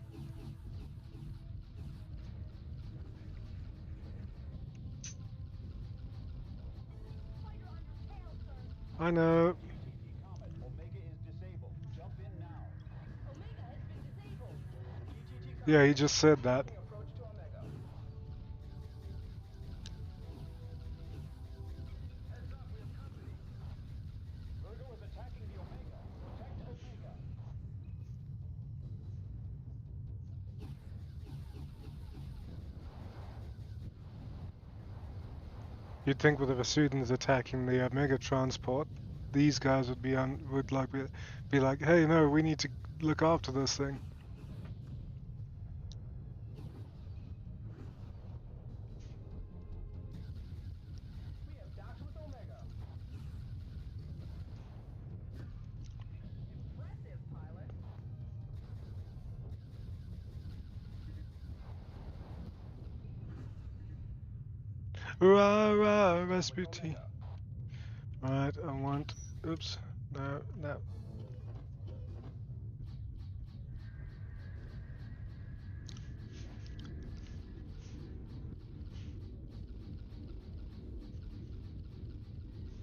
Fighter on your tail, sir. I know. GTT Comet. Omega is disabled. Jump in now. Omega has been disabled. GTT Comet. Yeah, he just said that. Making approach to Omega. Heads up, we have company. Virgo is attacking the Omega. Protect Omega. You'd think with the Vasudans attacking the Omega transport, these guys would be like, hey, no, we need to look after this thing. We have docked with Omega. Impressive, pilot. Rah, rah, Rasputin. Right, I want. Oops. No, no.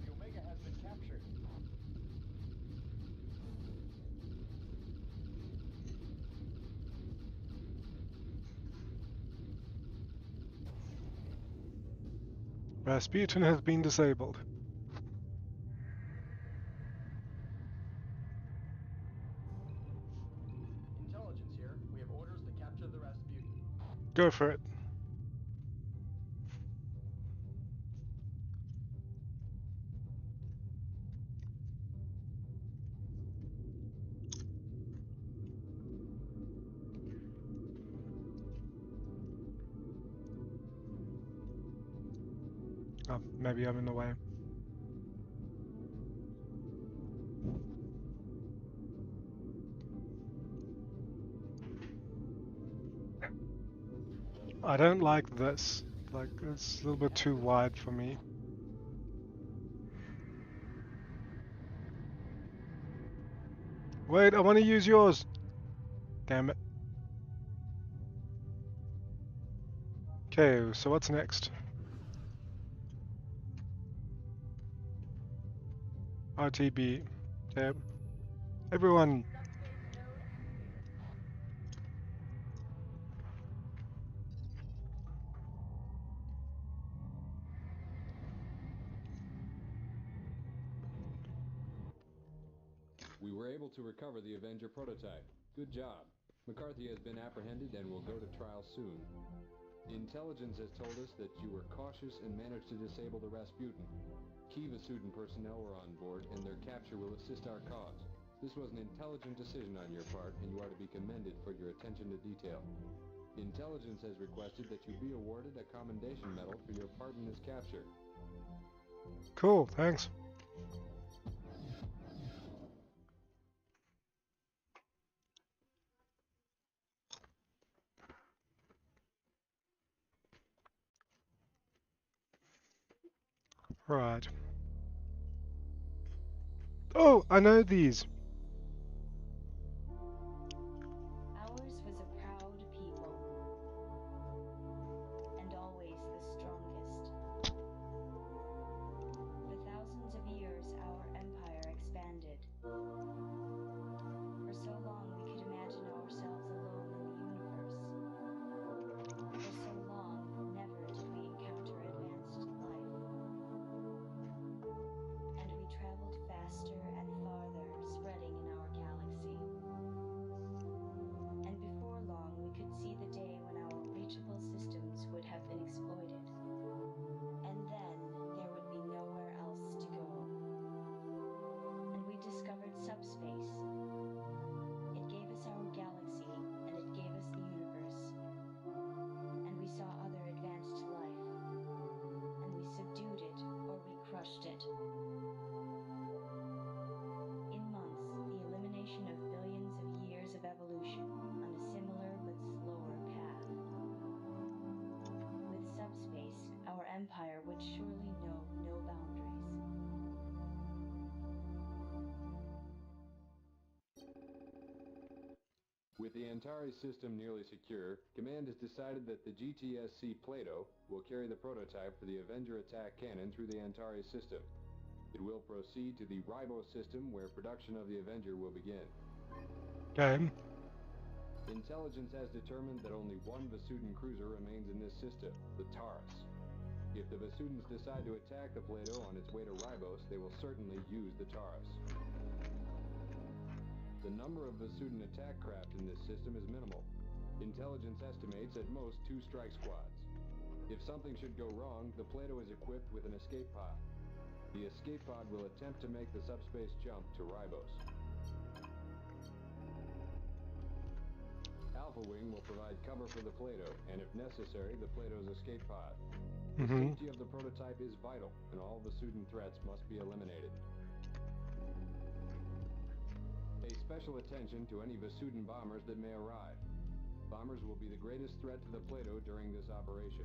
The Omega has been captured. Rasputin has been disabled. Intelligence here. We have Go for it. Oh, maybe I'm in the way. I don't like this. Like, it's a little bit too wide for me. Wait, I want to use yours. Damn it. Okay, so what's next? RTB. Okay. Everyone. Subspace node active. We were able to recover the Avenger prototype. Good job. McCarthy has been apprehended and will go to trial soon. Intelligence has told us that you were cautious and managed to disable the Rasputin. Key Vasudin personnel were on board, and their capture will assist our cause. This was an intelligent decision on your part, and you are to be commended for your attention to detail. Intelligence has requested that you be awarded a commendation medal for your part in this capture. Cool, thanks. Right. Oh, I know these. Ours was a proud people, and always the strongest. For thousands of years, our empire expanded. For so long, we could imagine ourselves alone in the universe. For so long, never did we encounter advanced life. And we traveled faster and farther, spreading in our galaxy. And before long, we could see the day when our reachable systems would have been exploited. And then there would be nowhere else to go. And we discovered subspace. It gave us our galaxy, and it gave us the universe. And we saw other advanced life. And we subdued it, or we crushed it. In months, the elimination of billions of years of evolution on a similar but slower path. With subspace, our empire would surely know no boundaries. With the Antares system nearly secure, Command has decided that the GTSC Plato will carry the prototype for the Avenger attack cannon through the Antares system. It will proceed to the Ribos system, where production of the Avenger will begin. Okay. Intelligence has determined that only one Vasudin cruiser remains in this system, the Taurus. If the Vasudins decide to attack the Plato on its way to Ribos, they will certainly use the Taurus. The number of Vasudin attack craft in this system is minimal. Intelligence estimates at most 2 strike squads. If something should go wrong, the Plato is equipped with an escape pod. The escape pod will attempt to make the subspace jump to Ribos. Alpha Wing will provide cover for the Plato, and if necessary, the Plato's escape pod. The safety of the prototype is vital, and all Vasudin threats must be eliminated. Pay special attention to any Vasudin bombers that may arrive. Bombers will be the greatest threat to the Plato during this operation.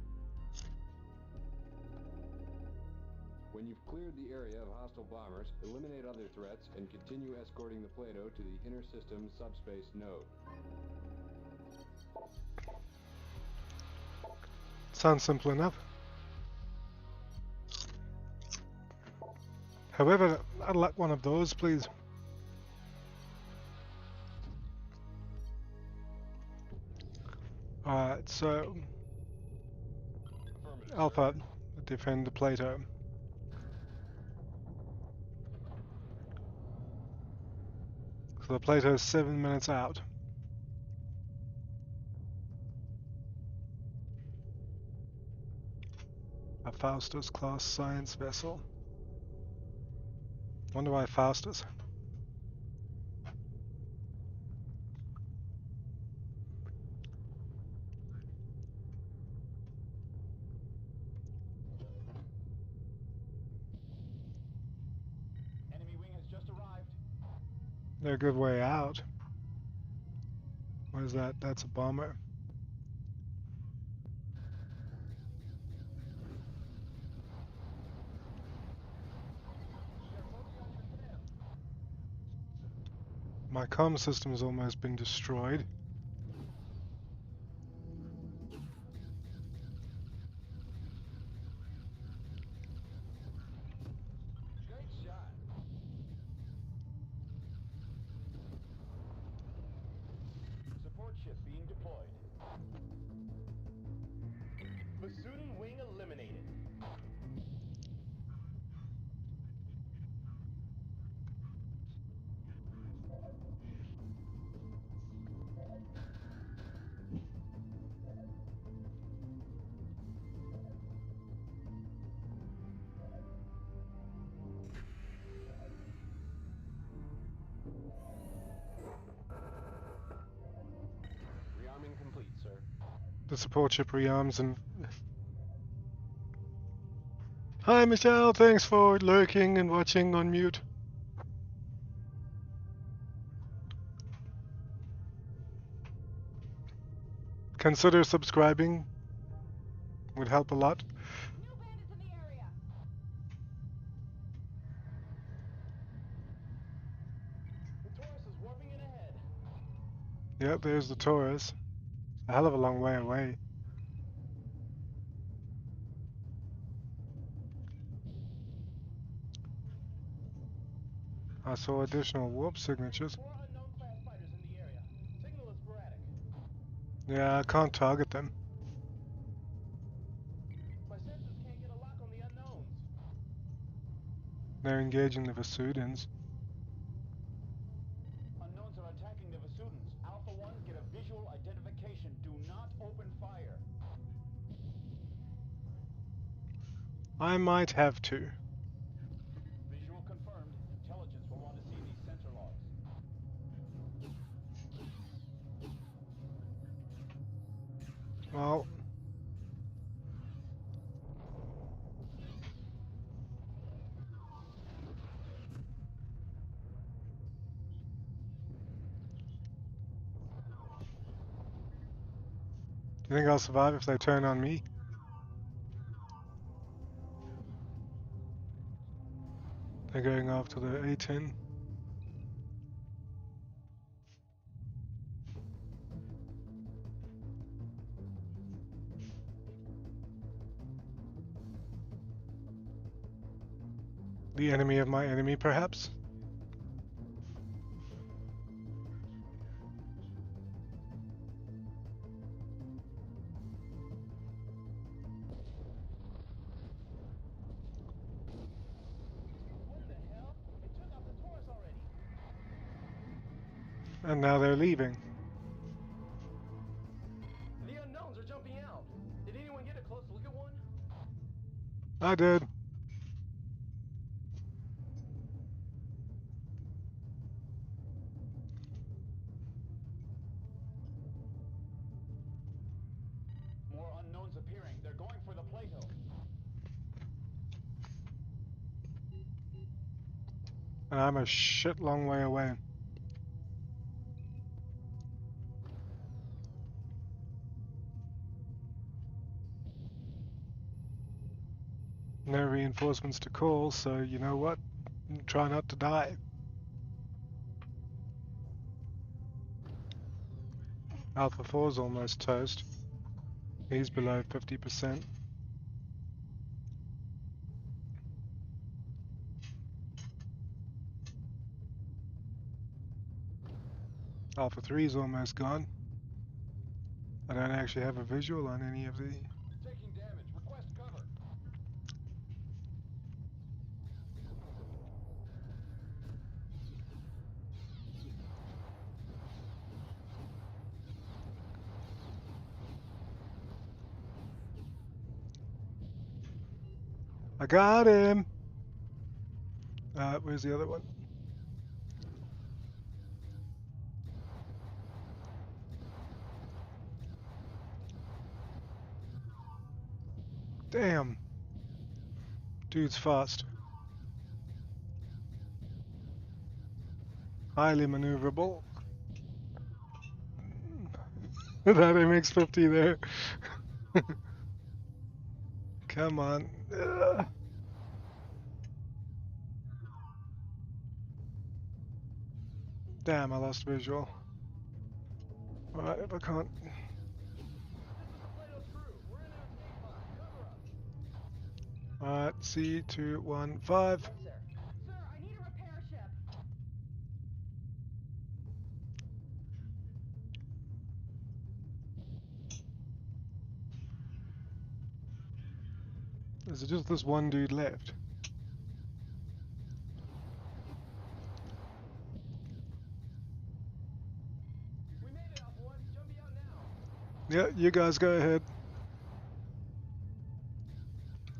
When you've cleared the area of hostile bombers, eliminate other threats and continue escorting the Plato to the inner system subspace node. Sounds simple enough. However, I'd like one of those, please. Alright, so Affirmative, Alpha, defend the Plato. So the 'the Plato is 7 minutes out. Faustus class science vessel. Wonder why Faustus? Enemy wing has just arrived. They're a good way out. What is that? That's a bomber. My comm system has almost been destroyed. Great shot. Support ship being deployed. Basudin wing eliminated. Rearming complete, sir. The support ship rearms and... Hi Michelle, thanks for lurking and watching on mute. Consider subscribing. Would help a lot. New bandits in the area. The Taurus is warping in ahead. Yep, there's the Taurus. A hell of a long way away. I saw additional warp signatures. 4 unknown class fighters in the area. Signal is sporadic. Yeah, I can't target them. My sensors can't get a lock on the unknowns. They're engaging the Vasudans. Unknowns are attacking the Vasudans. Alpha 1, get a visual identification. Do not open fire. I might have to. Visual confirmed. Intelligence will want to see these sensor logs. Well, do you think I'll survive if they turn on me? They're going after the A10. The enemy of my enemy, perhaps? What the hell? They took out the Taurus already. And now they're leaving. The unknowns are jumping out. Did anyone get a close look at one? I did. More unknowns appearing. They're going for the Plato. And I'm a shit long way away. No reinforcements to call, so you know what? Try not to die. Alpha 4's almost toast. He's below 50%. Alpha 3's almost gone. I don't actually have a visual on any of the... Taking damage. Request cover. I got him! Where's the other one? Damn! Dude's fast. Highly maneuverable. That MX-50 there. Come on. Damn, I lost visual. Alright, if I can't. This is the Plato crew. We're in an escape pod. Cover us. Alright, C215. Yes, sir. Sir, I need a repair ship. Is it just this one dude left? We made it, Alpha One. Jumping out now. Yeah, you guys go ahead.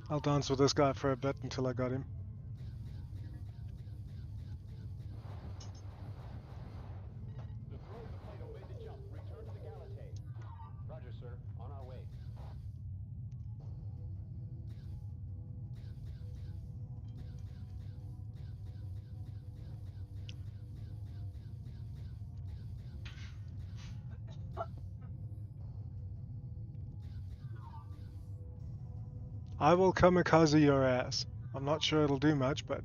I'll dance with this guy for a bit until I got him. The crew of the Plato made the jump. Return to the Galate. Roger, sir. On our way. I will kamikaze your ass. I'm not sure it'll do much, but...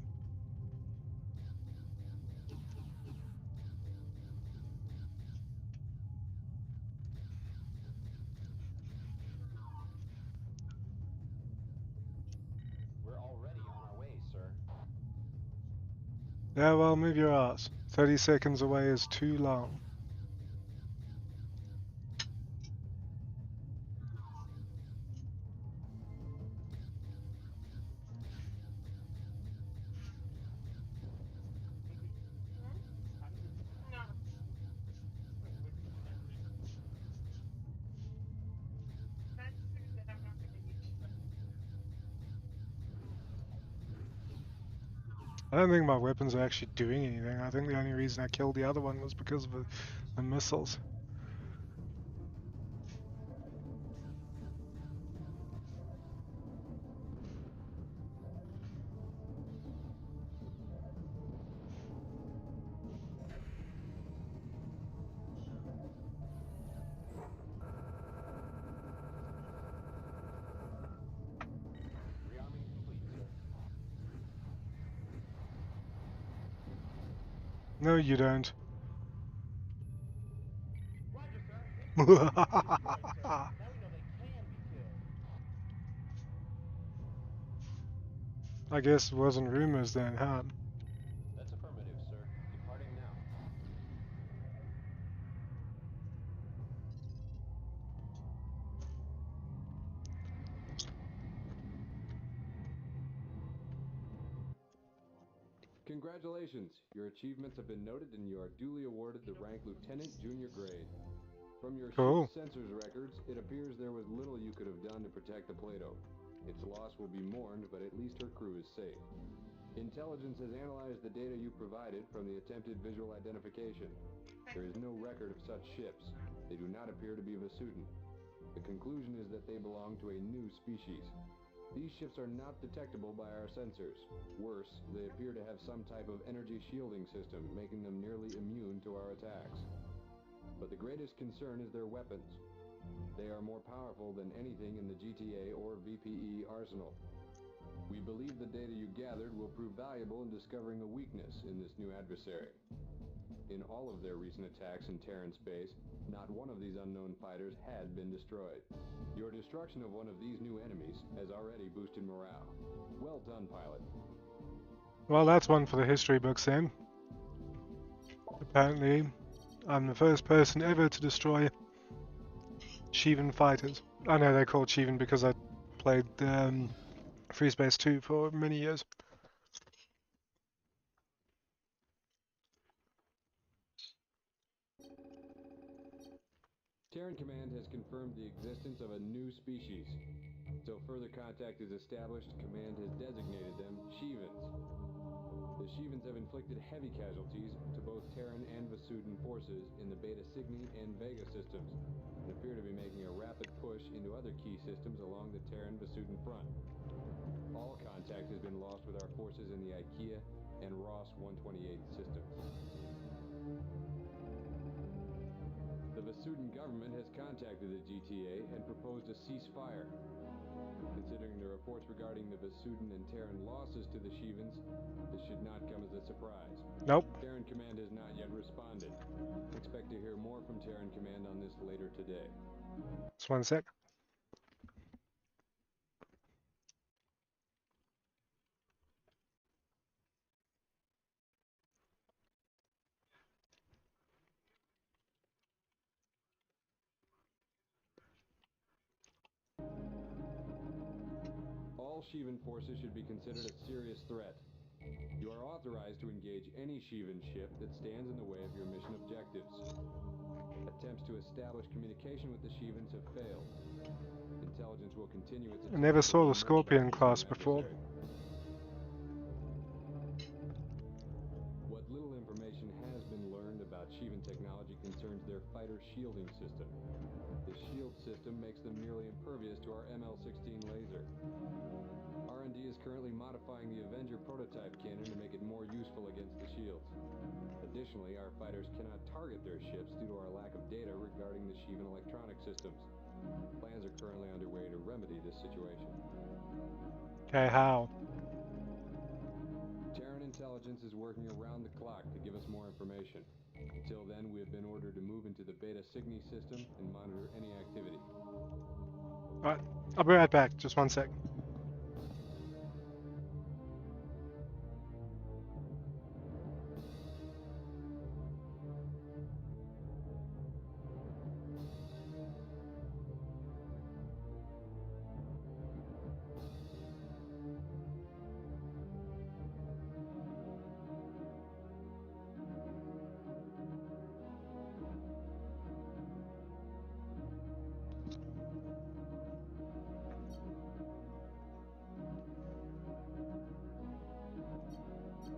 We're already on our way, sir. Yeah, well, move your ass. 30 seconds away is too long. I don't think my weapons are actually doing anything. I think the only reason I killed the other one was because of the missiles. Rearming complete, sir. No, you don't. Roger, sir. Destroyed, sir. Now we know they can be killed. I guess it wasn't rumors then, huh? That's affirmative, sir. Departing now. Congratulations! Your achievements have been noted and you are duly awarded the rank Lieutenant Junior grade. From your Cool. ship's sensors records, it appears there was little you could have done to protect the Plato. Its loss will be mourned, but at least her crew is safe. Intelligence has analyzed the data you provided from the attempted visual identification. There is no record of such ships. They do not appear to be Vasutan. The conclusion is that they belong to a new species. These ships are not detectable by our sensors. Worse, they appear to have some type of energy shielding system, making them nearly immune to our attacks. But the greatest concern is their weapons. They are more powerful than anything in the GTA or VPE arsenal. We believe the data you gathered will prove valuable in discovering a weakness in this new adversary. In all of their recent attacks in Terran space, not one of these unknown fighters had been destroyed. Your destruction of one of these new enemies has already boosted morale. Well done, pilot. Well, that's one for the history books then. Apparently, I'm the first person ever to destroy Shivan fighters. I know they're called Shivan because I played Freespace 2 for many years. Terran Command has confirmed the existence of a new species. Until further contact is established, Command has designated them Shivans. The Shivans have inflicted heavy casualties to both Terran and Vasudan forces in the Beta Cygni and Vega systems, and appear to be making a rapid push into other key systems along the Terran-Vasudan front. All contact has been lost with our forces in the IKEA and Ross 128 systems. The Vasudan government has contacted the GTA and proposed a ceasefire. Considering the reports regarding the Vasudan and Terran losses to the Shivans, this should not come as a surprise. Nope. Terran Command has not yet responded. Expect to hear more from Terran Command on this later today. Just one sec. All Shivan forces should be considered a serious threat. You are authorized to engage any Shivan ship that stands in the way of your mission objectives. Attempts to establish communication with the Shivans have failed. Intelligence will continue its I never attacks saw the as much Scorpion as class before. necessary. What little information has been learned about Shivan technology concerns their fighter shielding system. This shield system makes them nearly impervious to our ML-16 laser. R&D is currently modifying the Avenger prototype cannon to make it more useful against the shields. Additionally, our fighters cannot target their ships due to our lack of data regarding the Shivan electronic systems. Plans are currently underway to remedy this situation. Okay, how? Terran intelligence is working around the clock to give us more information. Until then, we have been ordered to move into the Beta Cygni system and monitor any activity. Alright, I'll be right back. Just one sec.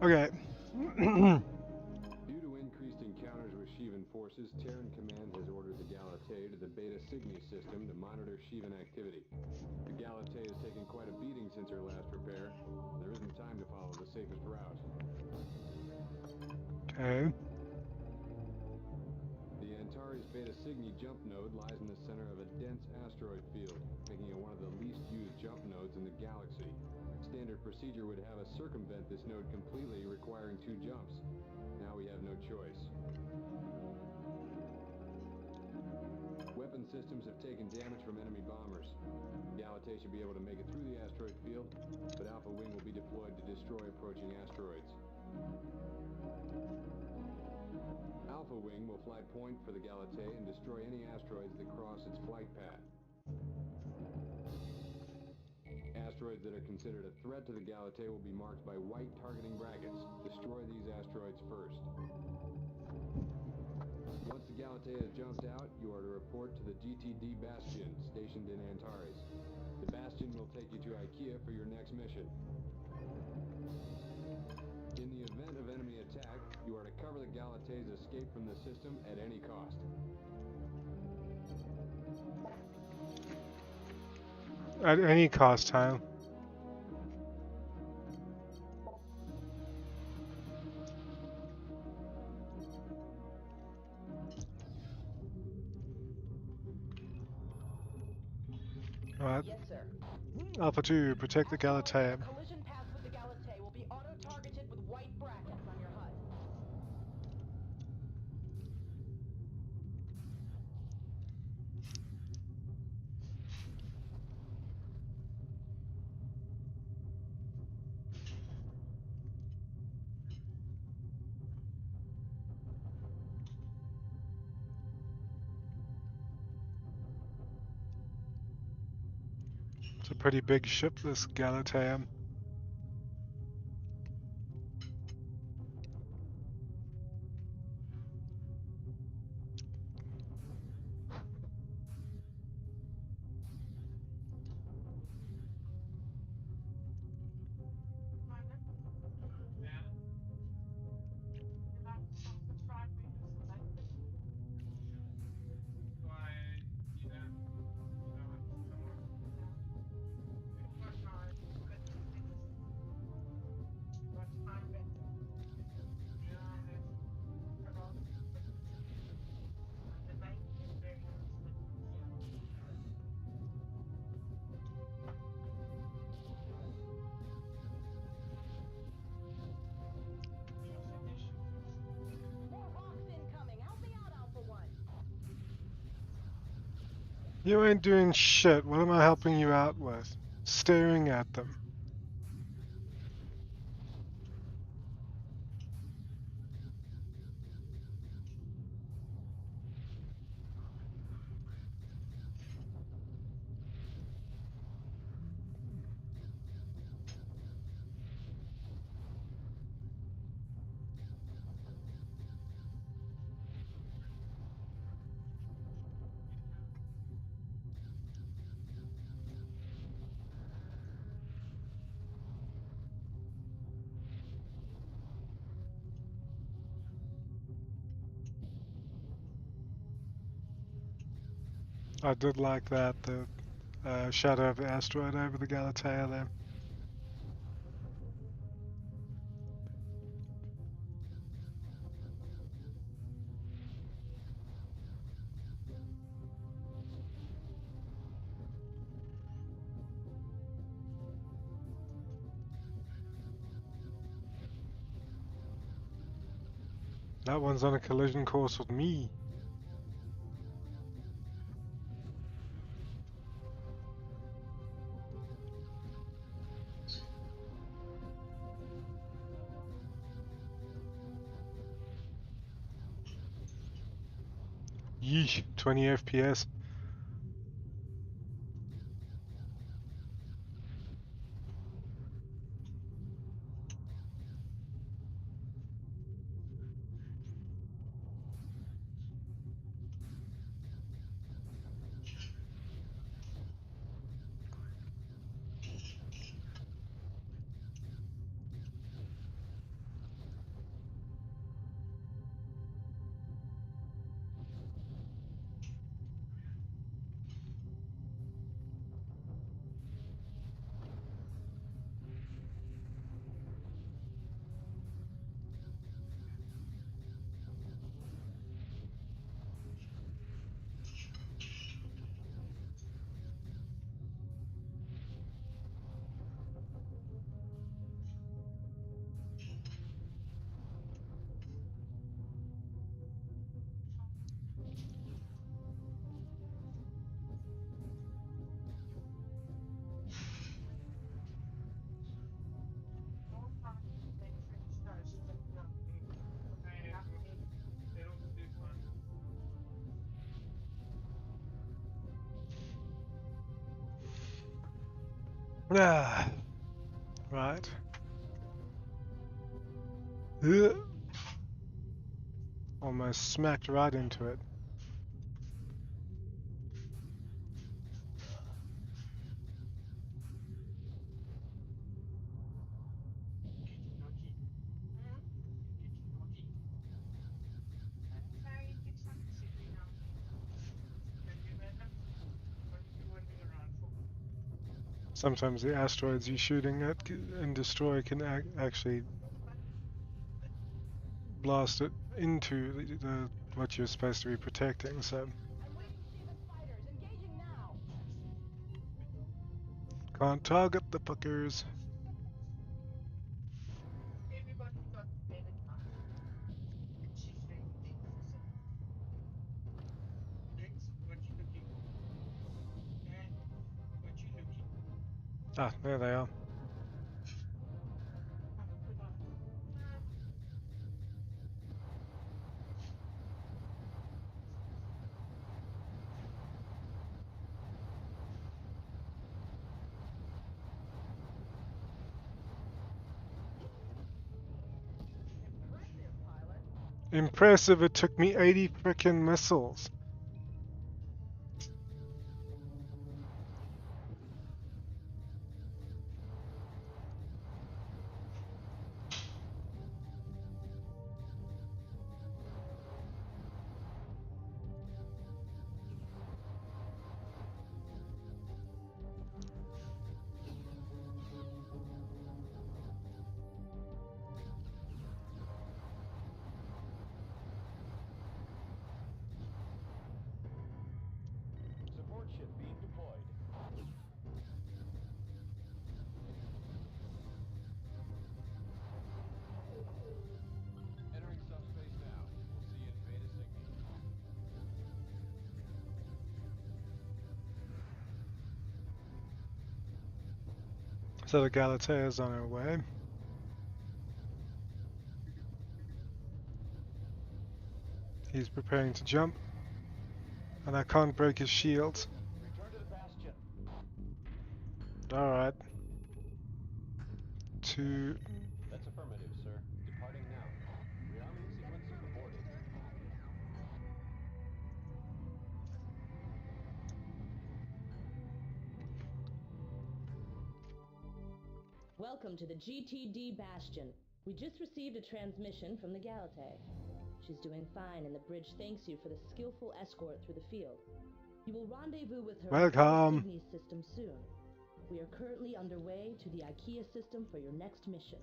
Okay. Due to increased encounters with Shivan forces, Terran Command has ordered the Galatei to the Beta Cygni system to monitor Shivan activity. The Galatei has taken quite a beating since her last repair. There isn't time to follow the safest route. Okay. The Antares Beta Cygni jump node lies in the center of a dense asteroid field, making it one of the least used jump nodes in the galaxy. Standard procedure would have us circumvent this node completely, requiring 2 jumps. Now we have no choice. Weapon systems have taken damage from enemy bombers. Galatei should be able to make it through the asteroid field, but Alpha Wing will be deployed to destroy approaching asteroids. Alpha Wing will fly point for the Galatei and destroy any asteroids that cross its flight path. Asteroids that are considered a threat to the Galatei will be marked by white targeting brackets. Destroy these asteroids first. Once the Galatei has jumped out, you are to report to the GTD Bastion, stationed in Antares. The Bastion will take you to IKEA for your next mission. In the event of enemy attack, you are to cover the Galatei's escape from the system at any cost. At any cost, huh? Alright. Yes, sir. Alpha 2, protect the As you know, Galatei. collision paths with the Galatei will be auto-targeted with white brackets on your HUD. It's a pretty big ship, this Galatei. You ain't doing shit. What am I helping you out with? Staring at them. I did like that, the shadow of the asteroid over the Galatea there. That one's on a collision course with me. Yeesh, 20 FPS. Ah, right. Ugh. Almost smacked right into it. Sometimes the asteroids you're shooting at and destroy can actually blast it into the what you're supposed to be protecting. So I'm waiting to see the fighters. Engaging now. can't target the fuckers. Ah, there they are. Impressive, pilot. Impressive, it took me 80 frickin' missiles. So the Galatea is on her way. He's preparing to jump, and I can't break his shields. Return to the bastion. Alright. To... That's affirmative, sir. Departing now. Rearming sequence aborted. Welcome to the GTD Bastion. We just received a transmission from the Galatea. She's doing fine, and the bridge thanks you for the skillful escort through the field. You will rendezvous with her Welcome. in the Ignis system soon. We are currently underway to the IKEA system for your next mission.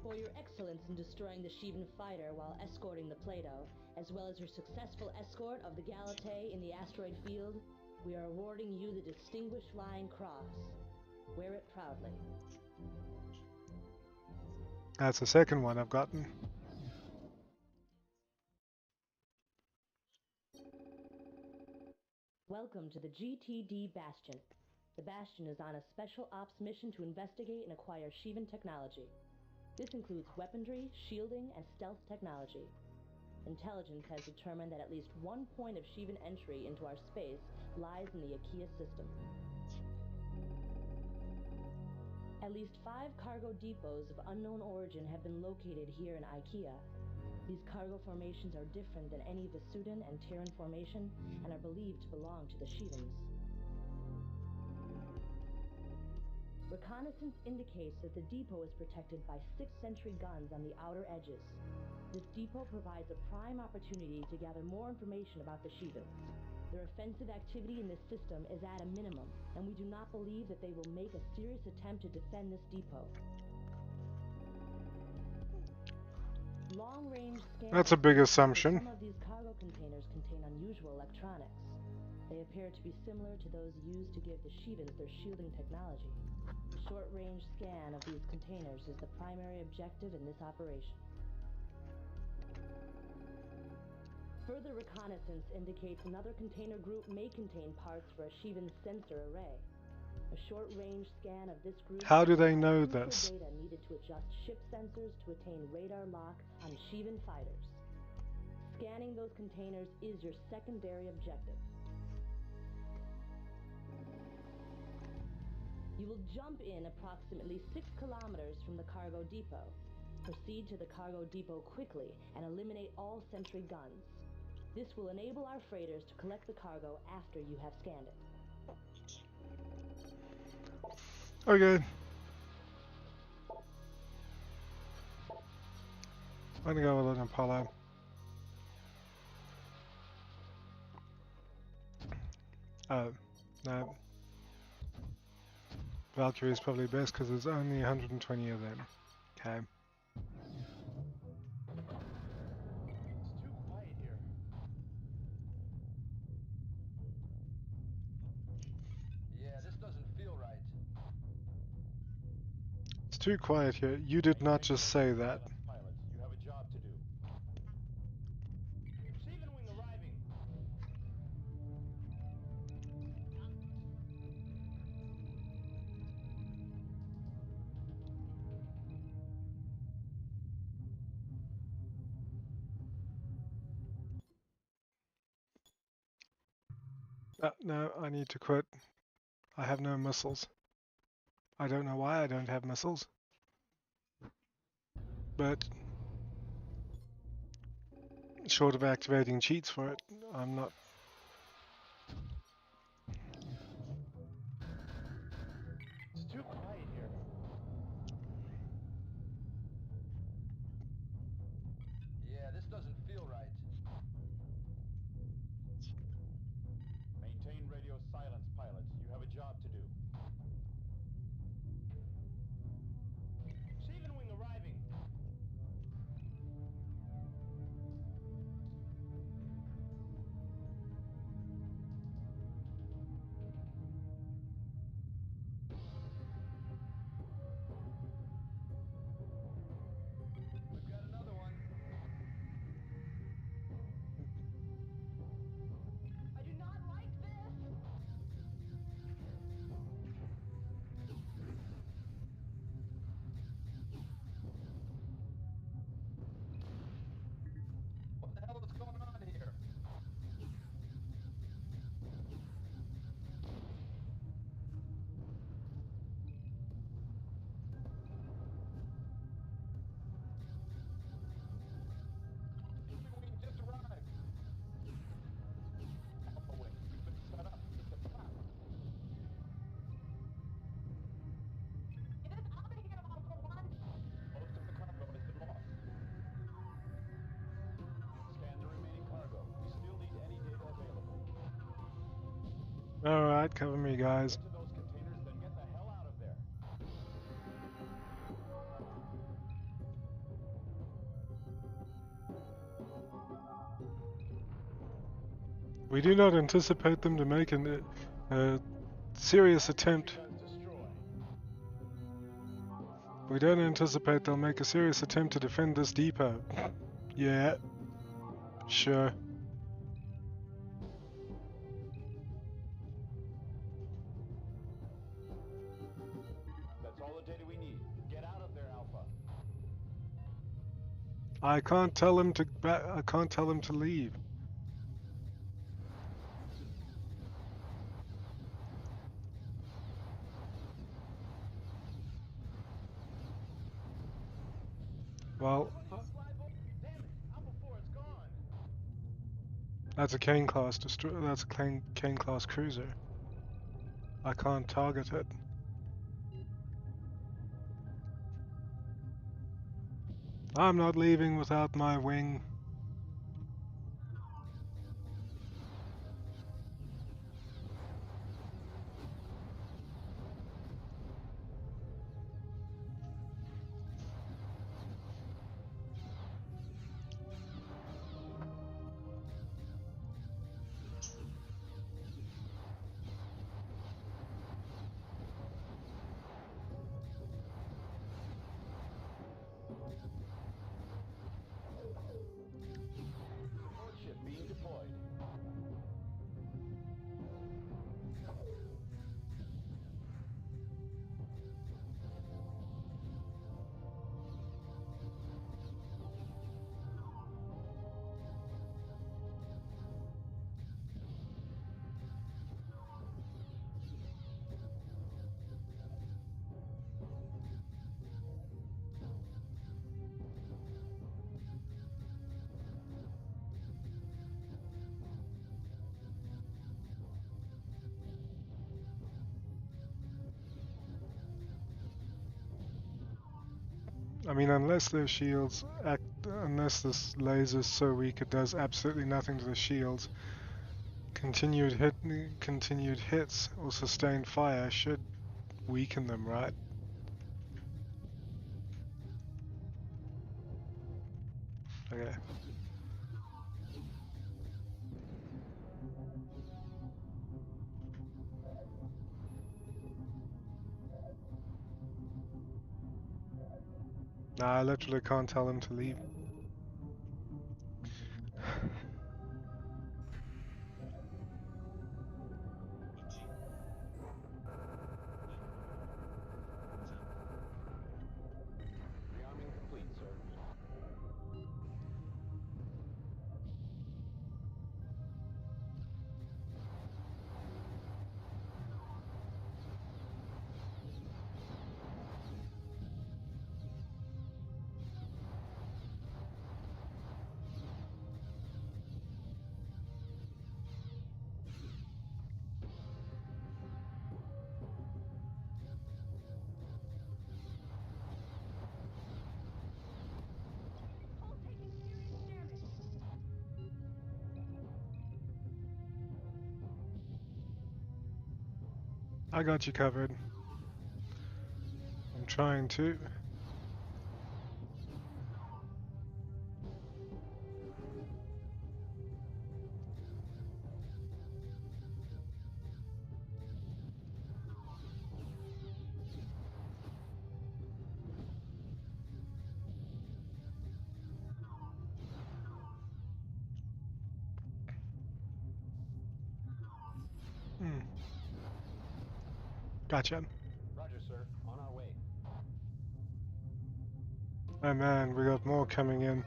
For your excellence in destroying the Sheevan fighter while escorting the Plato, as well as your successful escort of the Galatea in the asteroid field, we are awarding you the Distinguished Flying Cross. Wear it proudly. That's the second one I've gotten. Welcome to the GTD Bastion. The Bastion is on a special ops mission to investigate and acquire Sheevan technology. This includes weaponry, shielding, and stealth technology. Intelligence has determined that at least one point of Sheevan entry into our space lies in the IKEA system. At least 5 cargo depots of unknown origin have been located here in IKEA. These cargo formations are different than any of the Sudan and Terran formation and are believed to belong to the Sheevans. Reconnaissance indicates that the depot is protected by 6th century guns on the outer edges. This depot provides a prime opportunity to gather more information about the Sheevans. Their offensive activity in this system is at a minimum, and we do not believe that they will make a serious attempt to defend this depot. Long-range scans That's a big indicate that assumption. some of these cargo containers contain unusual electronics. They appear to be similar to those used to give the Sheevans their shielding technology. A short-range scan of these containers is the primary objective in this operation. Further reconnaissance indicates another container group may contain parts for a Sheevan sensor array. A short-range scan of this group How do they provides know crucial this? data needed to adjust ship sensors to attain radar lock on Sheevan fighters. Scanning those containers is your secondary objective. You will jump in approximately 6 kilometers from the cargo depot. Proceed to the cargo depot quickly and eliminate all sentry guns. This will enable our freighters to collect the cargo after you have scanned it. Okay. I'm gonna go with an Apollo. Oh, no. Valkyrie is probably best because there's only 120 of them. Okay. It's too quiet here. Yeah, this doesn't feel right. It's too quiet here. You did not just say that. Silence, pilots. You have a job to do. Sheevan wing arriving. No, I need to quit. I have no missiles. I don't know why I don't have missiles. But short of activating cheats for it, I'm not. It's too quiet here. Yeah, this doesn't feel right. Maintain radio silence, pilots. You have a job to do. Sheevan wing arriving. We've got another one. Alright, cover me, guys. Get to those containers, then get the hell out of there. We do not anticipate them to make a serious attempt. Guns destroy. We don't anticipate they'll make a serious attempt to defend this depot. Yeah, sure. That's all the data we need. Get out of there, Alpha. I can't tell him to. I can't tell him to leave. Well, Damn it, Alpha 4 is gone. that's a Kane class destroyer. That's a Kane class cruiser. I can't target it. I'm not leaving without my wing. Support ship being deployed. I mean, unless their shields act, unless this laser's so weak it does absolutely nothing to the shields, continued hits or sustained fire should weaken them, right? Okay. Nah, I literally can't tell him to leave. Rearming complete, sir. I got you covered. I'm trying to. Hmm. Gotcha. Roger, sir. On our way. Oh man, we got more coming in.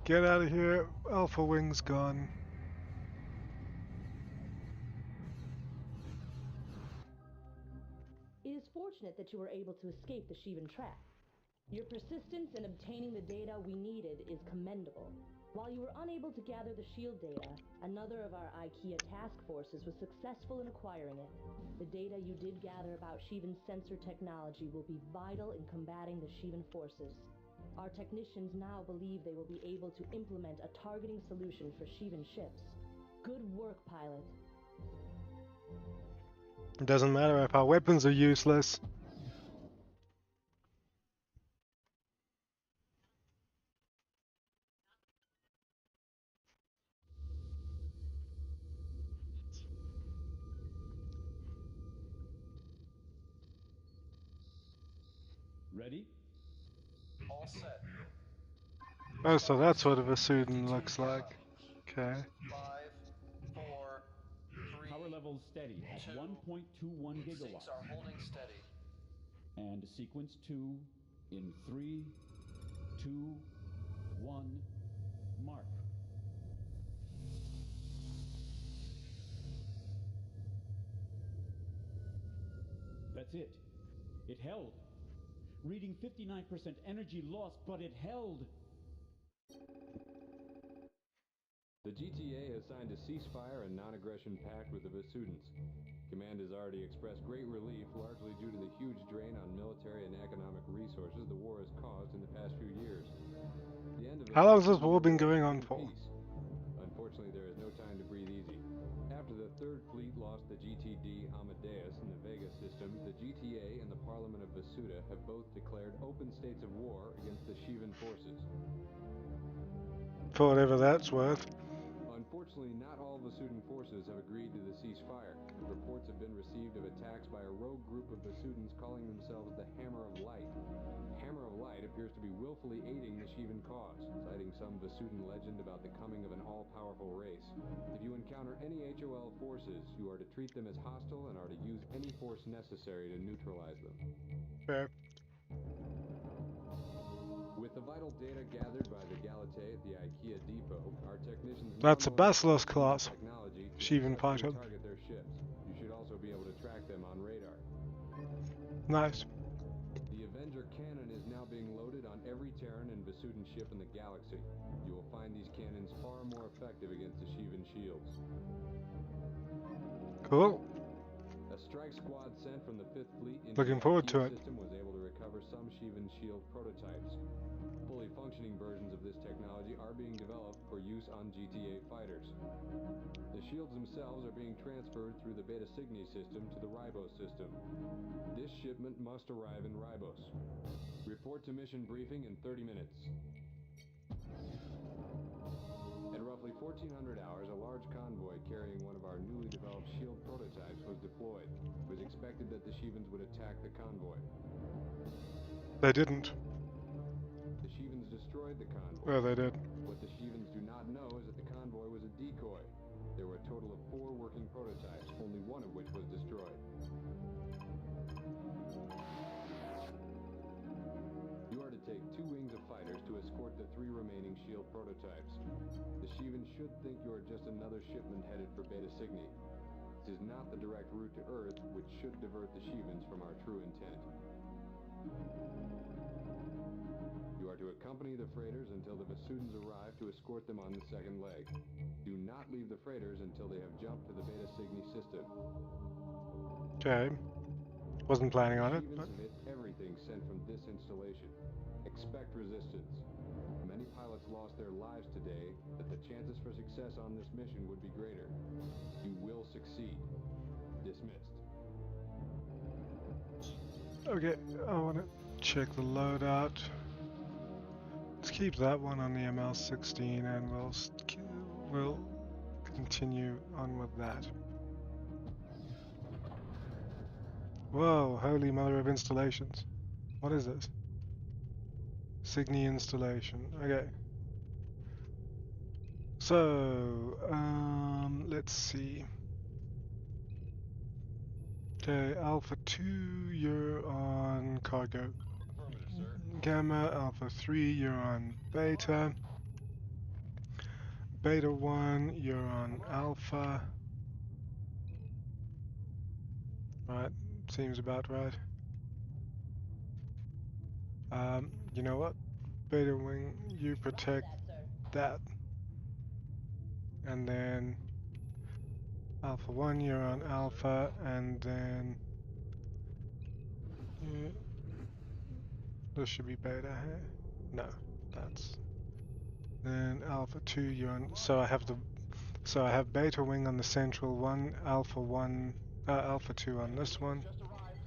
Get out of here. Alpha wing's gone. It is fortunate that you were able to escape the Sheevan trap. Your persistence in obtaining the data we needed is commendable. While you were unable to gather the shield data, another of our IKEA task forces was successful in acquiring it. The data you did gather about Sheevan's sensor technology will be vital in combating the Sheevan forces. Our technicians now believe they will be able to implement a targeting solution for Sheevan ships. Good work, pilot. It doesn't matter if our weapons are useless. Ready? All set. Oh, so that's what a Starting Vasudin 52 looks like. challenge. Okay. 5, 4, 3, Power levels steady at 2. 1.21 Sinks gigawatts. are holding steady. And sequence 2 in 3, 2, 1, mark. That's it. It held. Reading 59% energy loss, but it held. The GTA has signed a ceasefire and non-aggression pact with the Vasudans. Command has already expressed great relief, largely due to the huge drain on military and economic resources the war has caused in the past few years. The end of How long has this 15-year war been war going on true for? peace. Unfortunately, there is no time to breathe easy. After the Third Fleet lost the GTD Amadeus in the Vega system, the GTA and the Parliament of Vasuda have both declared open states of war against the Sheevan forces. For whatever that's worth. Unfortunately, not all Vasudan forces have agreed to the ceasefire. Reports have been received of attacks by a rogue group of Vasudans calling themselves the Hammer of Light. Hammer of Light appears to be willfully aiding the Sheevan cause, citing some Vasudan legend about the coming of an all-powerful race. If you encounter any HOL forces, you are to treat them as hostile and are to use any force necessary to neutralize them. Fair. With the vital data gathered by the Galatée at the IKEA depot, our technicians That's a now know Basilos how to class. use technology to Sheevan successfully fighter. target their ships. You should also be able to track them on radar. Nice. The Avenger cannon is now being loaded on every Terran and Vasudan ship in the galaxy. You will find these cannons far more effective against the Sheevan shields. Cool. A strike squad sent from the 5th Fleet into Looking the forward IKEA to it. system was able to recover some Sheevan shield prototypes. Fully functioning versions of this technology are being developed for use on GTA fighters. The shields themselves are being transferred through the Beta Cygni system to the Ribos system. This shipment must arrive in Ribos. Report to mission briefing in 30 minutes. At roughly 1400 hours, a large convoy carrying one of our newly developed shield prototypes was deployed. It was expected that the Sheevans would attack the convoy. They didn't. The Sheevans destroyed the convoy. Well, they did. What the Sheevans do not know is that the convoy was a decoy. There were a total of 4 working prototypes, only one of which was destroyed. You are to take 2 wings of fighters to escort the 3 remaining shield prototypes. The Sheevans should think you are just another shipment headed for Beta Cygni. This is not the direct route to Earth, which should divert the Sheevans from our true intent. You are to accompany the freighters until the Vasudans arrive to escort them on the second leg. Do not leave the freighters until they have jumped to the Beta Cygni system. Okay. Wasn't planning on it, but Sheevans have hit everything sent from this installation. Expect resistance. Many pilots lost their lives today, but the chances for success on this mission would be greater. You will succeed. Dismissed. okay. I want to check the loadout. Let's keep that one on the ML16, and we'll continue on with that. Whoa! Holy mother of installations! What is this? Cygni installation. Okay. So, let's see. Okay, Alpha 2, you're on cargo. Affirmative, sir. Gamma, Alpha 3, you're on beta. Beta 1, you're on Alpha. Right, seems about right. You know what? Beta Wing, you protect that. And then Alpha 1, you're on Alpha, and then this should be Beta, huh? No, that's... Then Alpha 2, you're on... So I have Beta Wing on the central one, Alpha 1, Alpha 2 on this one. Just arrived.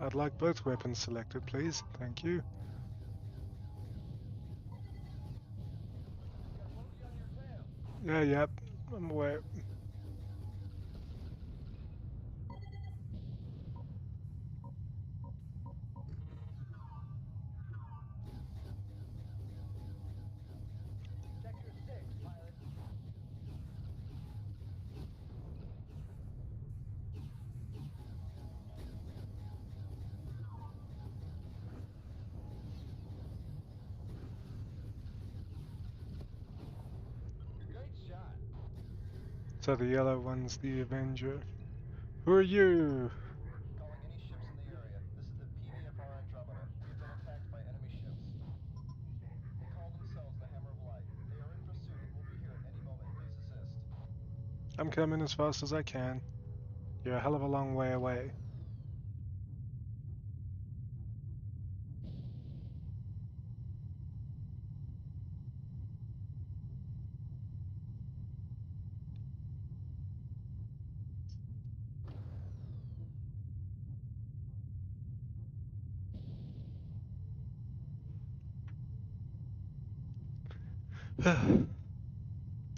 I'd like both weapons selected, please. Thank you. Got bogey on your tail. Yeah, yep, I'm aware. Sector 6, pilot. Great shot. So the yellow one's the Avenger. Who are you? Calling any ships in the area. This is the PVFR Andromeda. We have been attacked by enemy ships. They call themselves the Hammer of Light. They are in pursuit and will be here at any moment. Please assist. I'm coming as fast as I can. You're a hell of a long way away.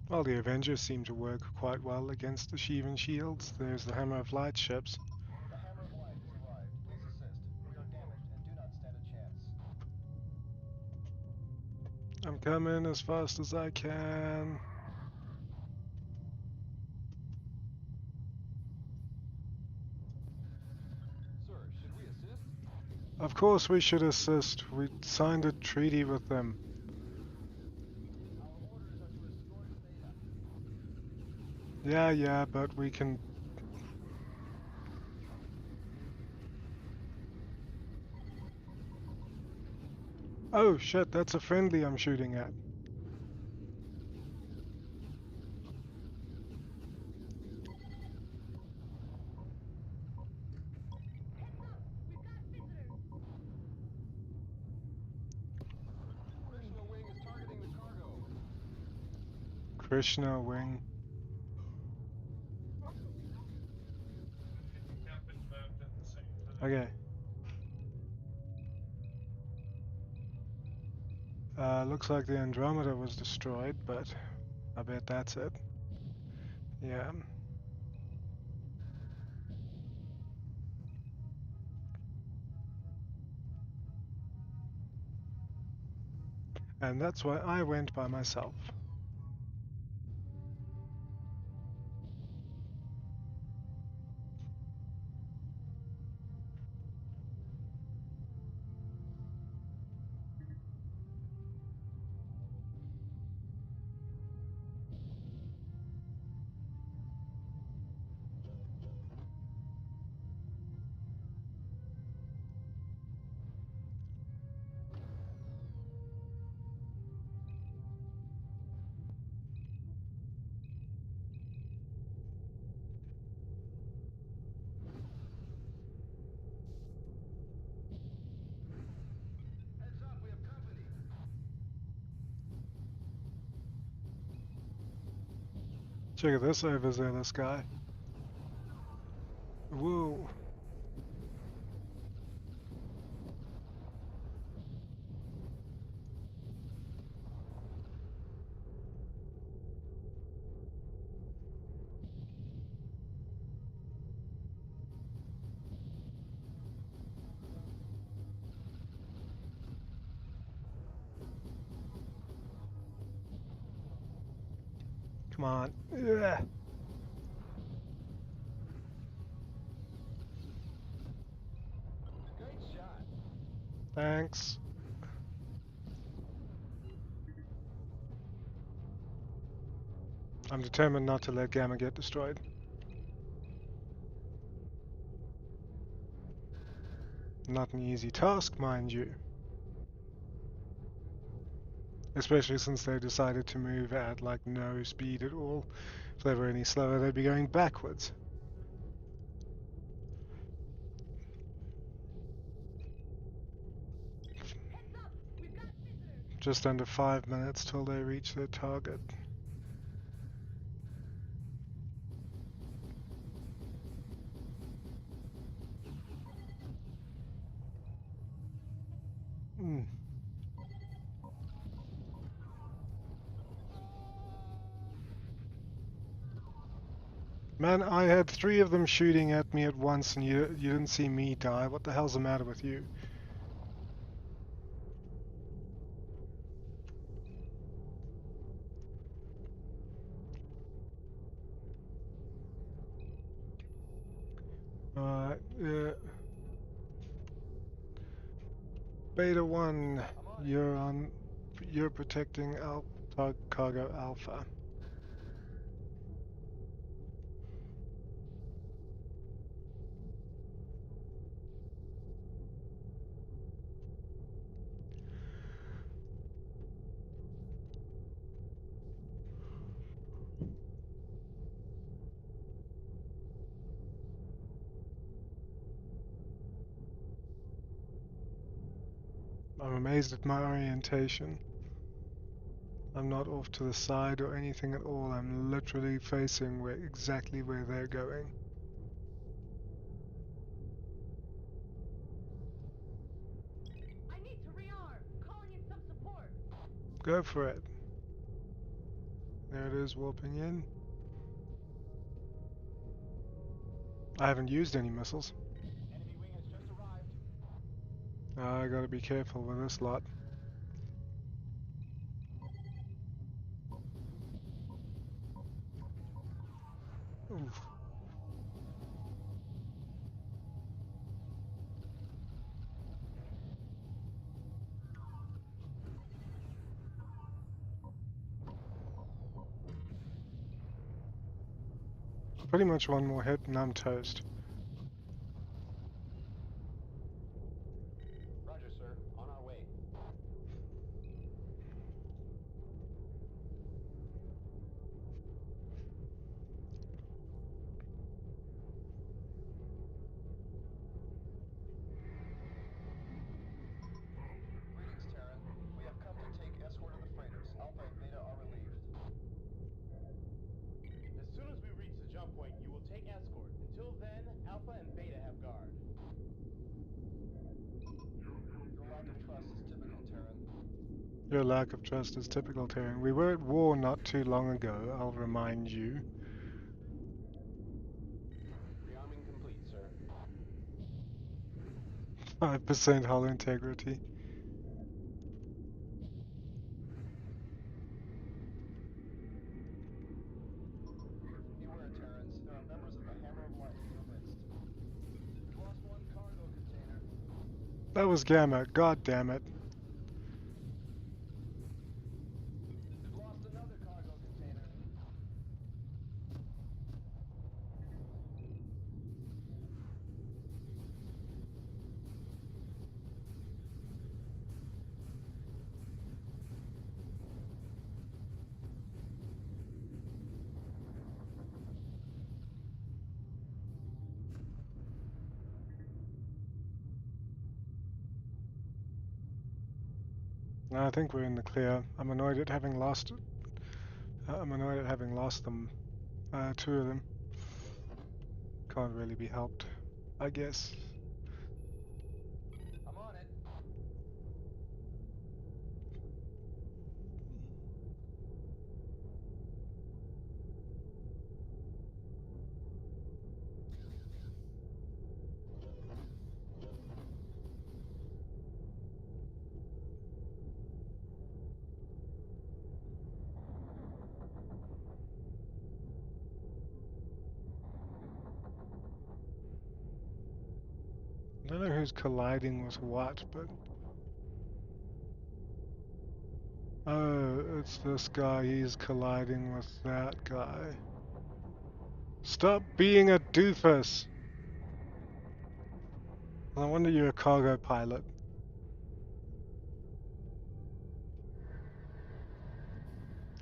Well, the Avengers seem to work quite well against the Sheevan shields. There's the Hammer of Light ships. The Hammer of Light has arrived. Please assist. We are damaged and do not stand a chance. I'm coming as fast as I can. Sir, should we assist? Of course we should assist. We signed a treaty with them. Our orders are to escort Beta. Yeah, but we can... Oh shit, that's a friendly I'm shooting at. Krishna Wing is targeting the cargo. Krishna Wing. Okay. Looks like the Andromeda was destroyed, but I bet that's it. Yeah. And that's why I went by myself. Heads up, we have company. Check out this overzealous guy. Whoa. Come on. Ugh. Great shot. Thanks. I'm determined not to let Gamma get destroyed. Not an easy task, mind you. Especially since they decided to move at like no speed at all. If they were any slower, they'd be going backwards. Just under 5 minutes till they reach their target. Mm. Man, I had 3 of them shooting at me at once and you didn't see me die. What the hell's the matter with you? Alright, Beta 1, you're protecting Cargo Alpha. I'm amazed at my orientation. I'm not off to the side or anything at all. I'm literally facing exactly where they're going. I need to rearm. Calling in some support. Go for it. There it is, warping in. I haven't used any missiles. Enemy wing has just arrived. I gotta be careful with this lot. Oof. Pretty much one more hit and I'm toast. Roger, sir. On our way. Greetings, Terran. We have come to take escort of the freighters. Alpha and Beta are relieved. As soon as we reach the jump point, you will take escort. Until then, Alpha and Beta have guard. Your lack of trust is typical, Terran. Your lack of trust is typical, Terran. We were at war not too long ago, I'll remind you. Rearming complete, sir. 5% hull integrity. Beware, Terrans. There are members of the Hammer of Light in your midst. We've lost one cargo container. That was Gamma, god damn it. We've lost another cargo container. No, I think we're in the clear. I'm annoyed at having lost them. 2 of them. Can't really be helped, I guess. I'm on it. I don't know who's colliding with what, but it's this guy, he's colliding with that guy. Stop being a doofus! No wonder you're a cargo pilot.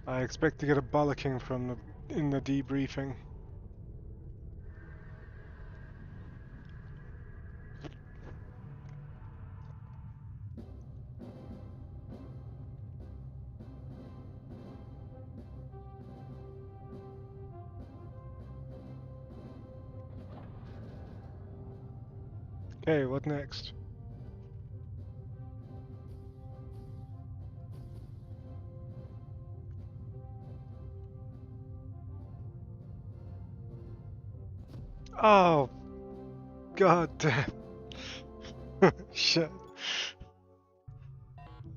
I expect to get a bollocking from in the debriefing. Okay, what next? Oh, god damn. Shit.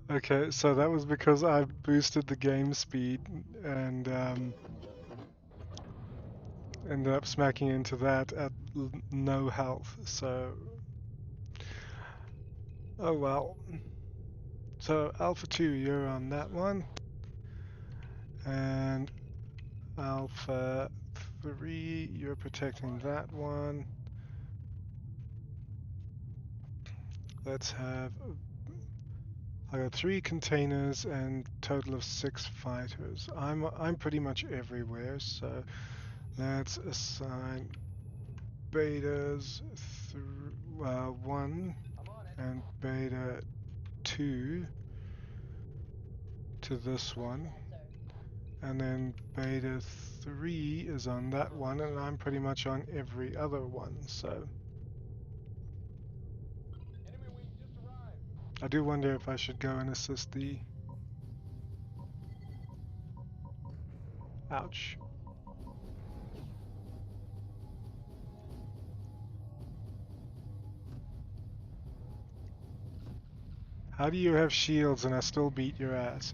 Okay, so that was because I boosted the game speed and ended up smacking into that at no health, so... Oh well. So Alpha 2, you're on that one. And Alpha 3, you're protecting that one. Let's have... I got 3 containers and total of 6 fighters. I'm pretty much everywhere, so let's assign betas 1 and beta 2 to this one. And then beta 3 is on that one, and I'm pretty much on every other one, so... I do wonder if I should go and assist the... Ouch. How do you have shields and I still beat your ass?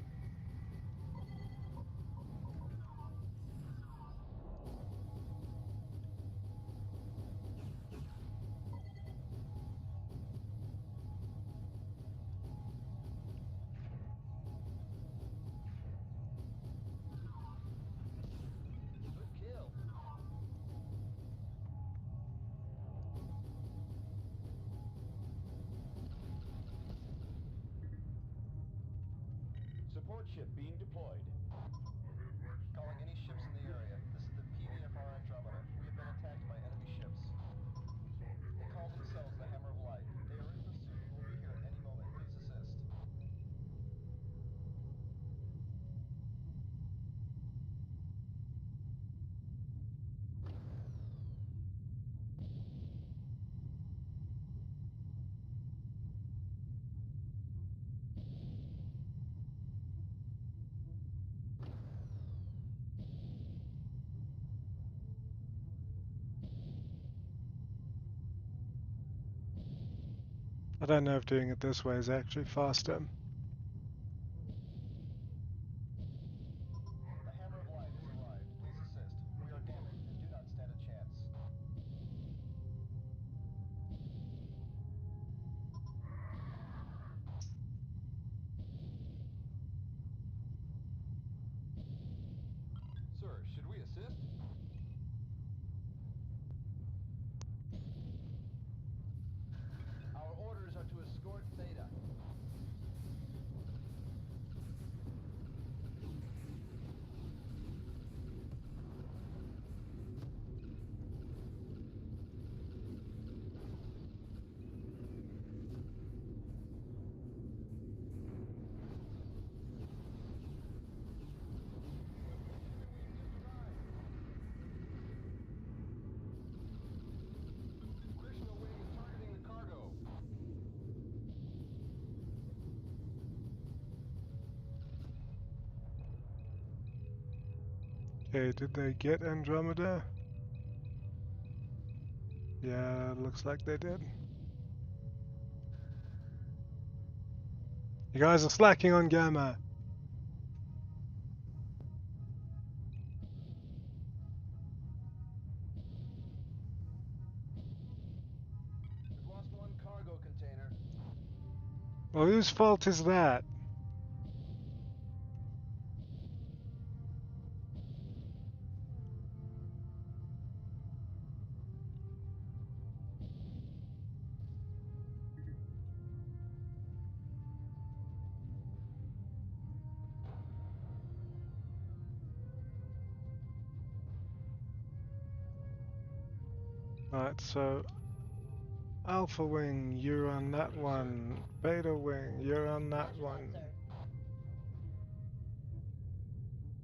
Support ship being deployed. Calling any ships in the area. This is the PVFR Andromeda. We have been attacked by enemy ships. They call themselves the Hammer of Light. They are in pursuit and will be here at any moment. Please assist. I don't know if doing it this way is actually faster. The Hammer of Light has arrived. Please assist. We are damaged and do not stand a chance. Sir, should we assist? Our orders are to escort Theta. Krishna Wing is targeting the cargo. Okay, did they get Andromeda? Yeah, looks like they did. You guys are slacking on Gamma. We've lost one cargo container. Well, whose fault is that? Alright, so Alpha Wing, you're on that one. Beta Wing, you're on that one.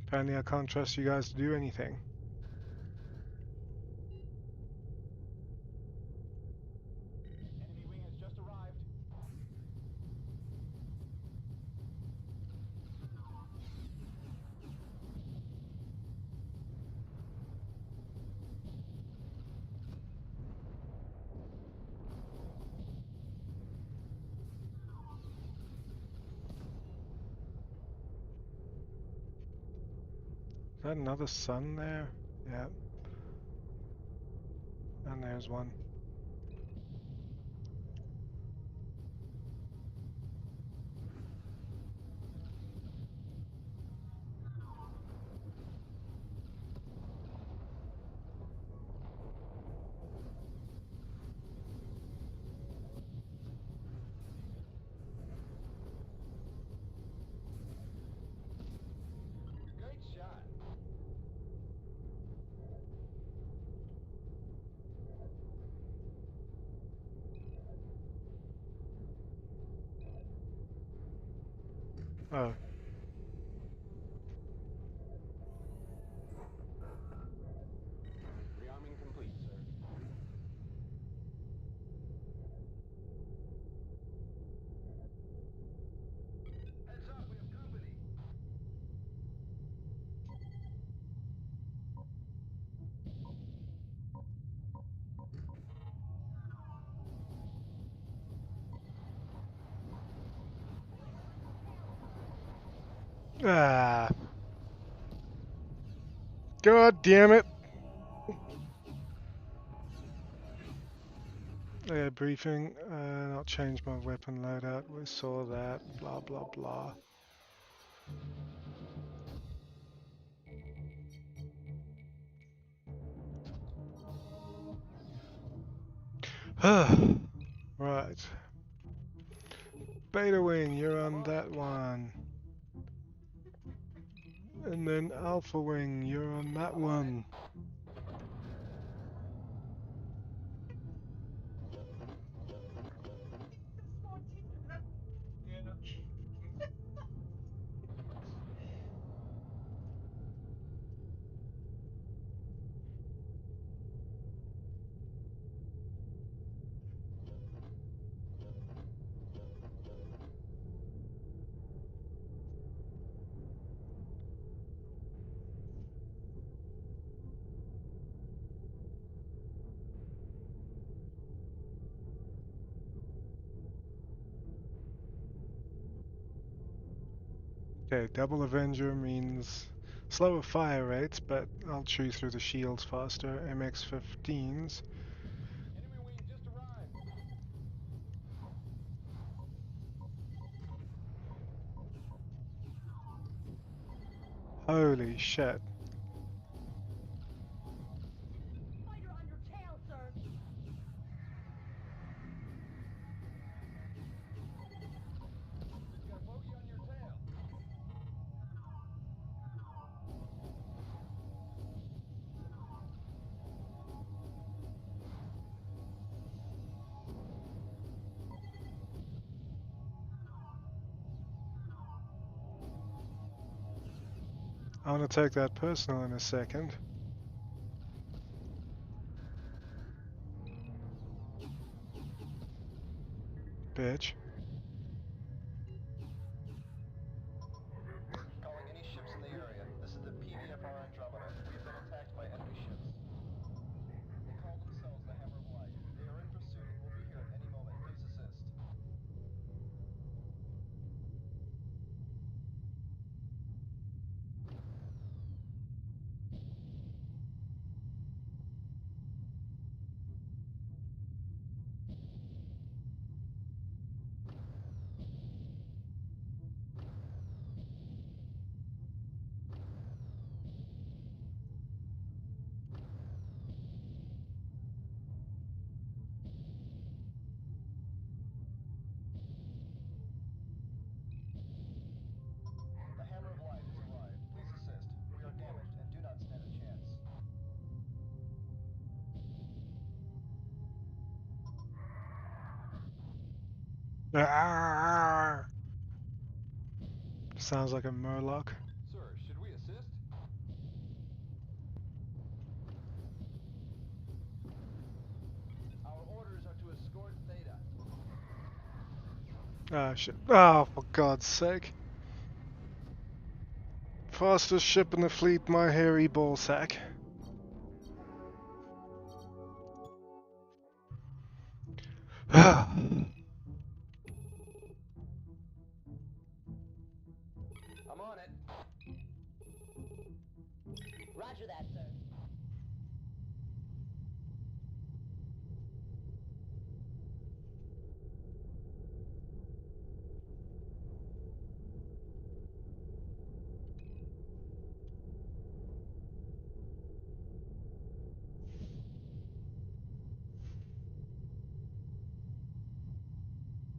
Apparently I can't trust you guys to do anything. Enemy wing has just arrived. Is that another sun there? Yeah. And there's one. Great shot. Oh. Rearming complete, sir. Heads up, we have company. Ah. God damn it. Yeah, briefing. I'll change my weapon loadout. We saw that. Blah, blah, blah. Right. Beta Wing, you're on that one. And then Alpha Wing, you're on that one. Okay, double Avenger means slower fire rates, but I'll chew through the shields faster. MX-15s. Enemy wing just arrived. Holy shit. Fighter on your tail, sir! You got a bogey on your tail. I want to take that personal in a second. Bitch. Calling any ships in the area. This is the PVFR Andromeda. We have been attacked by enemy ships. They call themselves the Hammer of Light. They are in pursuit and will be here at any moment. Please assist. Ah! Sounds like a murloc. Sir, should we assist? Our orders are to escort Theta. Ah, shit. Oh, for God's sake. Fastest ship in the fleet, my hairy ballsack. I'm on it. Roger that, sir.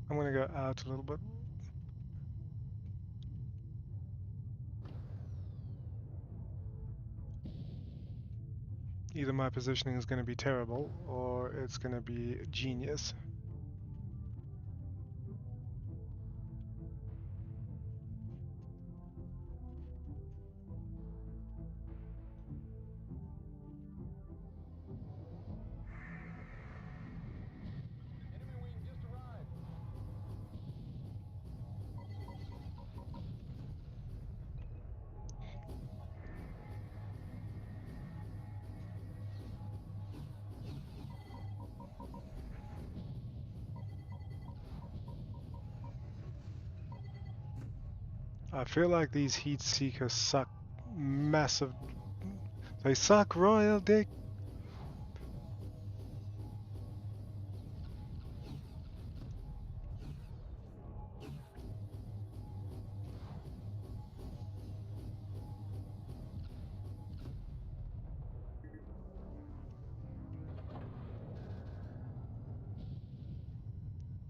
I'm gonna go out a little bit. Either my positioning is going to be terrible or it's going to be genius. Enemy wing just arrived. I feel like these heat seekers suck massive. They suck royal dick.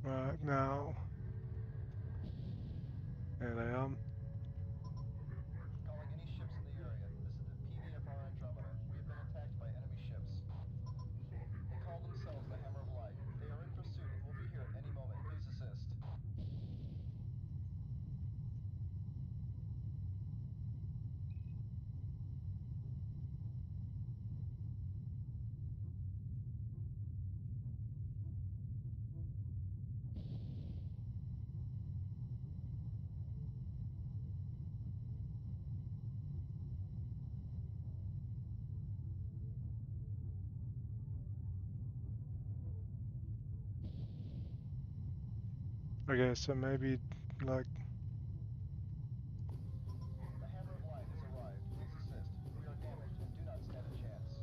Right now. There they are. Calling any ships in the area. This is the PDFR Andromeda. We have been attacked by enemy ships. They call themselves the Hammer of Light. They are in pursuit and will be here at any moment. Please assist. Okay, so maybe like The Hammer of Light has arrived. Please assist. We are damaged and do not stand a chance.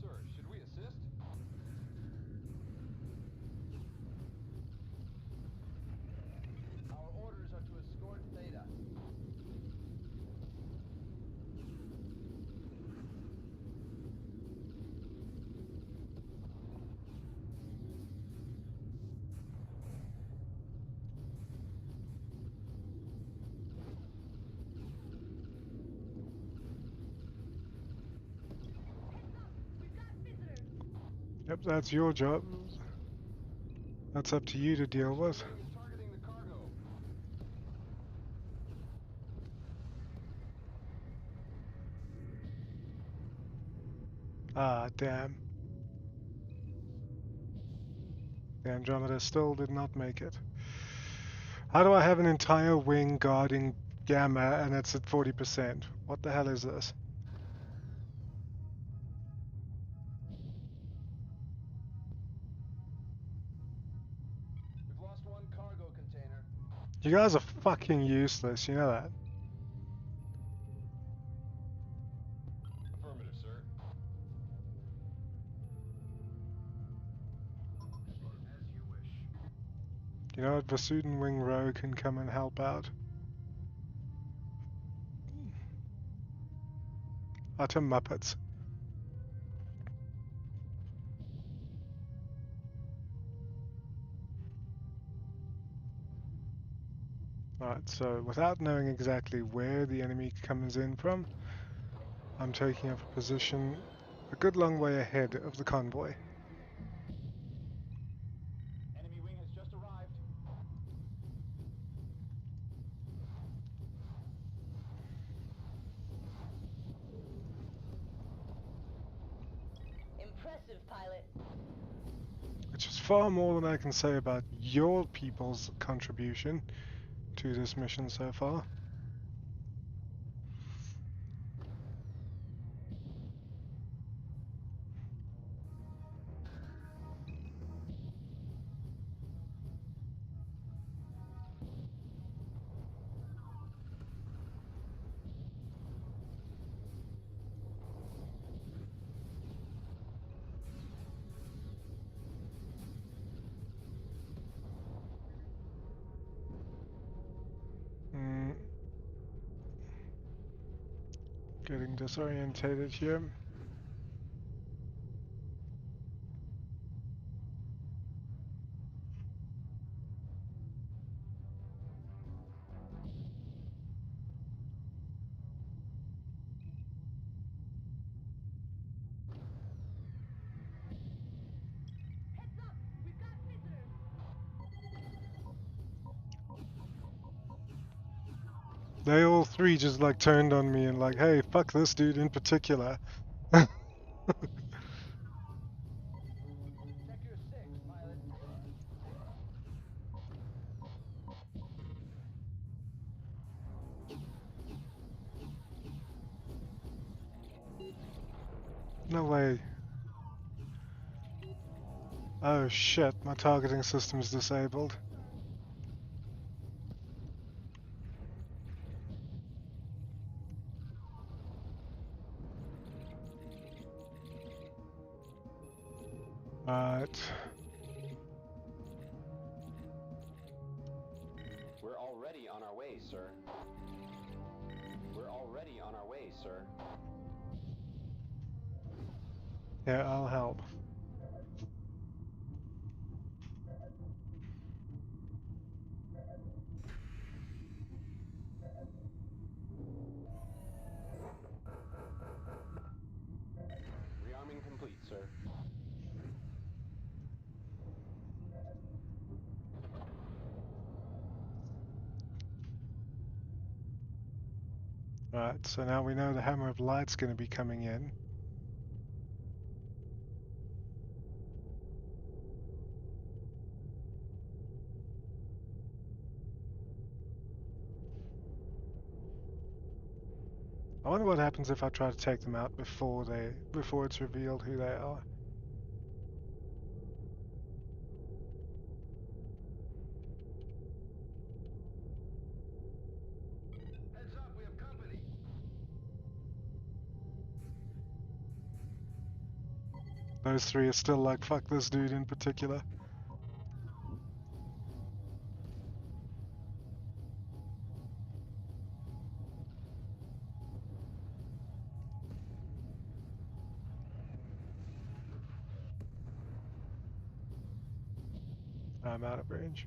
Sir, should we assist? Our orders are to escort Theta. yep, that's your job. That's up to you to deal with. Wing is targeting the cargo. Ah, damn. The Andromeda still did not make it. How do I have an entire wing guarding Gamma and it's at 40%? What the hell is this? We've lost one cargo container. You guys are fucking useless, you know that? Affirmative, sir. As you wish. You know what? Vasuden Wing Row can come and help out. Utter Muppets. Alright, so without knowing exactly where the enemy comes in from, I'm taking up a position a good long way ahead of the convoy. Enemy wing has just arrived. Impressive, pilot. Which is far more than I can say about your people's contribution to this mission so far. Mm, getting disorientated here. Heads up! We've got visitors! They all three just like turned on me and like, hey, fuck this dude in particular. Sector 6, pilot. No way. Oh shit, my targeting system's disabled. Right. We're already on our way, sir. We're already on our way, sir. Yeah, I'll help. Rearming complete, sir. Right, so now we know the Hammer of Light's going to be coming in. I wonder what happens if I try to take them out before it's revealed who they are. Heads up, we have company. Those three are still like, fuck this dude in particular. I'm out of range.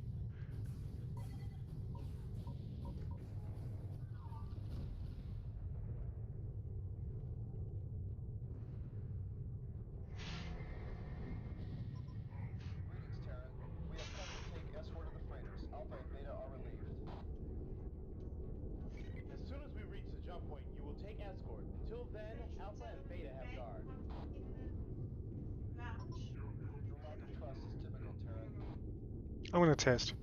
Greetings, Terran. We have come to take escort of the freighters. Alpha and Beta are relieved. As soon as we reach the jump point, you will take escort. Until then, Alpha and Beta have guard. Your lack of trust is typical, Terran. I'm going to test.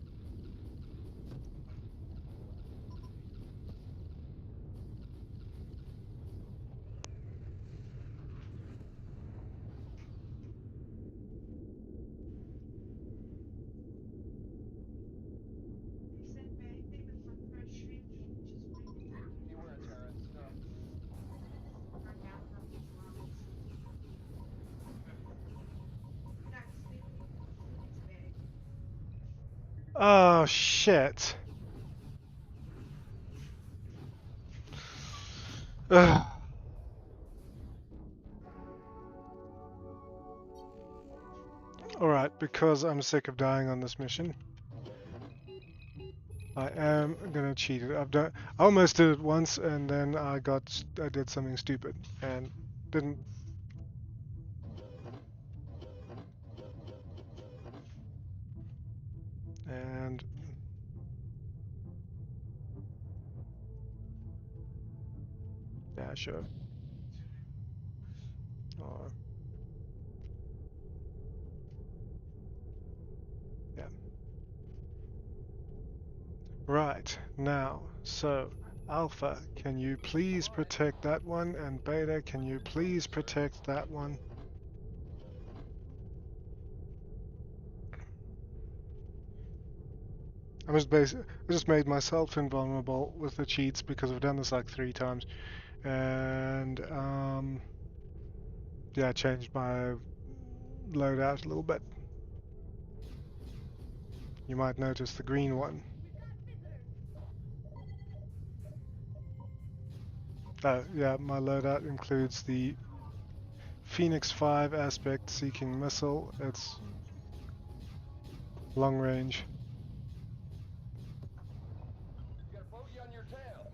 Beware, Terran. Oh shit. Ugh. Alright, because I'm sick of dying on this mission. I am gonna cheat it. I almost did it once, and then I did something stupid and didn't. And yeah, sure. Oh, yeah. Right now, so Alpha, can you please protect that one? And Beta, can you please protect that one? I just made myself invulnerable with the cheats because I've done this like 3 times, and yeah, I changed my loadout a little bit. You might notice the green one. Yeah, my loadout includes the Phoenix 5 aspect seeking missile. It's long range. You got a bogey on your tail.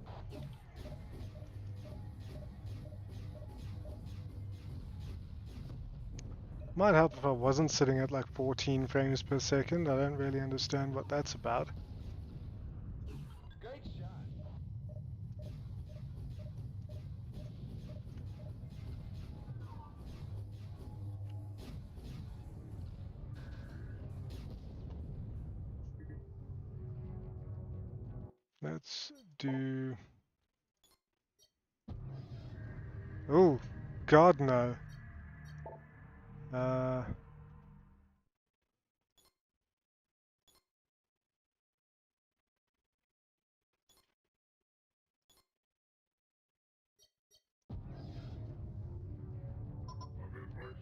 Might help if I wasn't sitting at like 14 frames per second. I don't really understand what that's about. Great shot. Let's do... Oh, God no. Uh,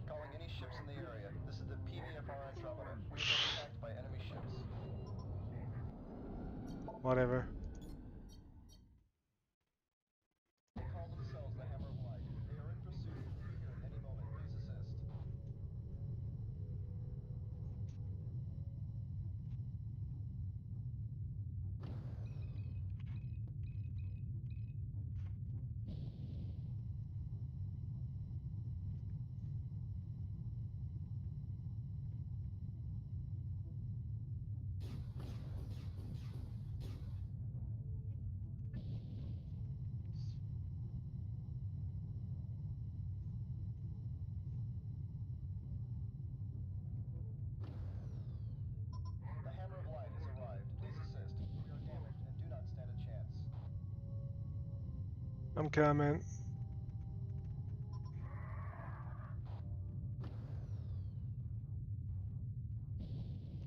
Calling any ships in the area. This is the PVFR Andromeda. We've been attacked by enemy ships. whatever. They call themselves the Hammer of Light. They are in pursuit. Will be here at any moment. Please assist. The Hammer of Light has arrived. Please assist. We are damaged and do not stand a chance. I'm coming.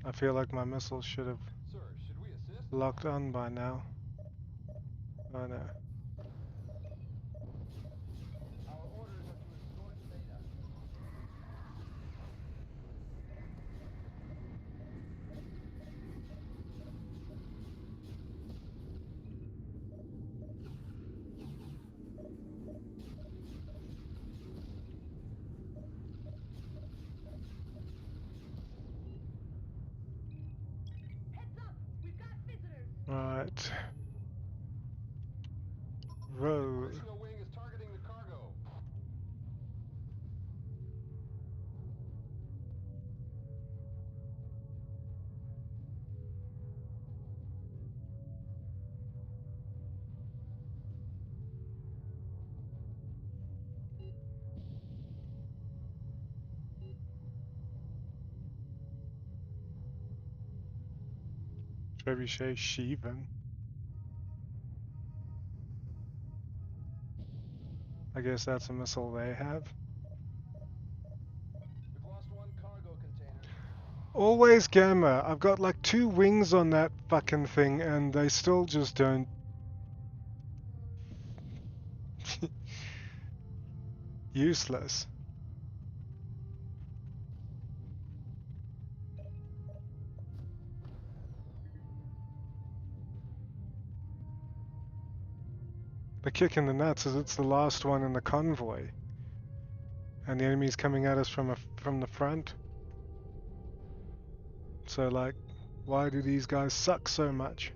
I feel like my missiles should have Sir, should we assist? locked on by now. Oh no. Our orders are to escort Beta. Right. Roll. Additional wing is targeting the cargo. Trebuchet Sheevan. I guess that's a missile they have. We've lost one cargo container. Always Gamma. I've got like 2 wings on that fucking thing and they still just don't... Useless. The kick in the nuts is it's the last one in the convoy. And the enemy's coming at us from the front. So like, why do these guys suck so much?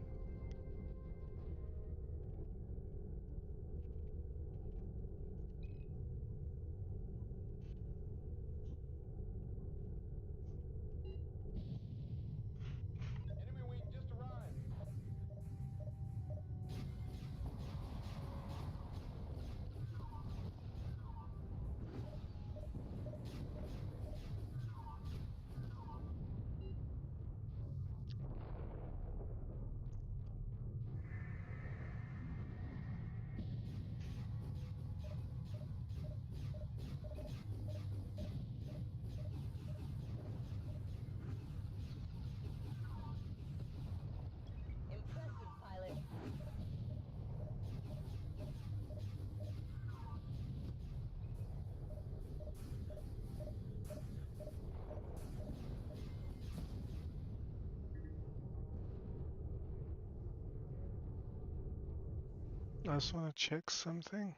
I just want to check something.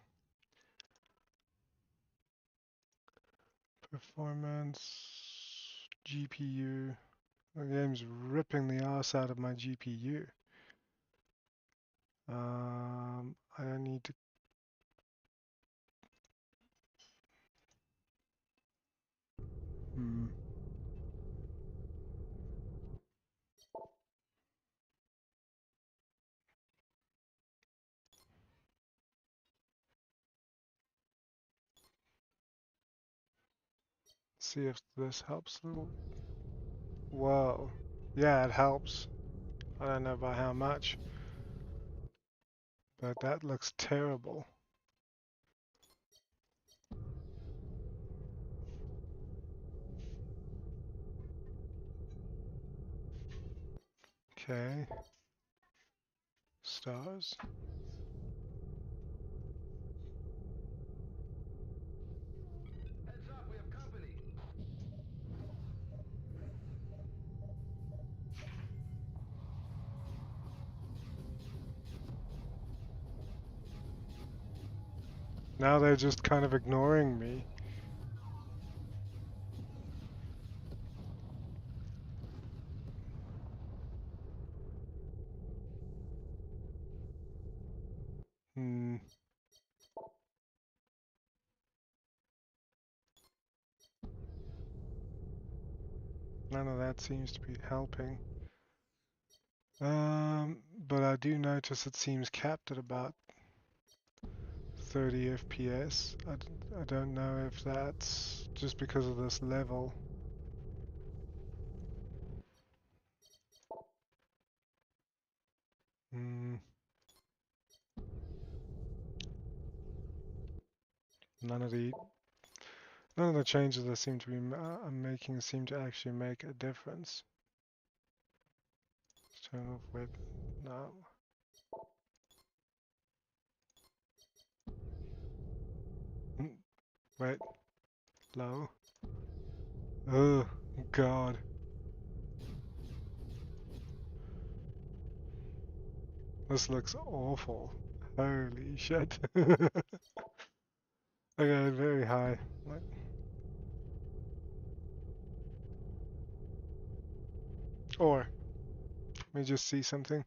Performance, GPU. The game's ripping the ass out of my GPU. I don't need to. Hmm. See if this helps a little. Whoa. Yeah, it helps. I don't know by how much, but that looks terrible. Okay. Stars. Heads up, we have company. Now they're just kind of ignoring me. Hmm. None of that seems to be helping. But I do notice it seems capped at about 30 FPS. I don't know if that's just because of this level. Hmm. None of the None of the changes I seem to be I'm making seem to actually make a difference. Let's turn off web now. Wait, low. Oh God, this looks awful. Holy shit. Okay, very high. Or, let me just see something.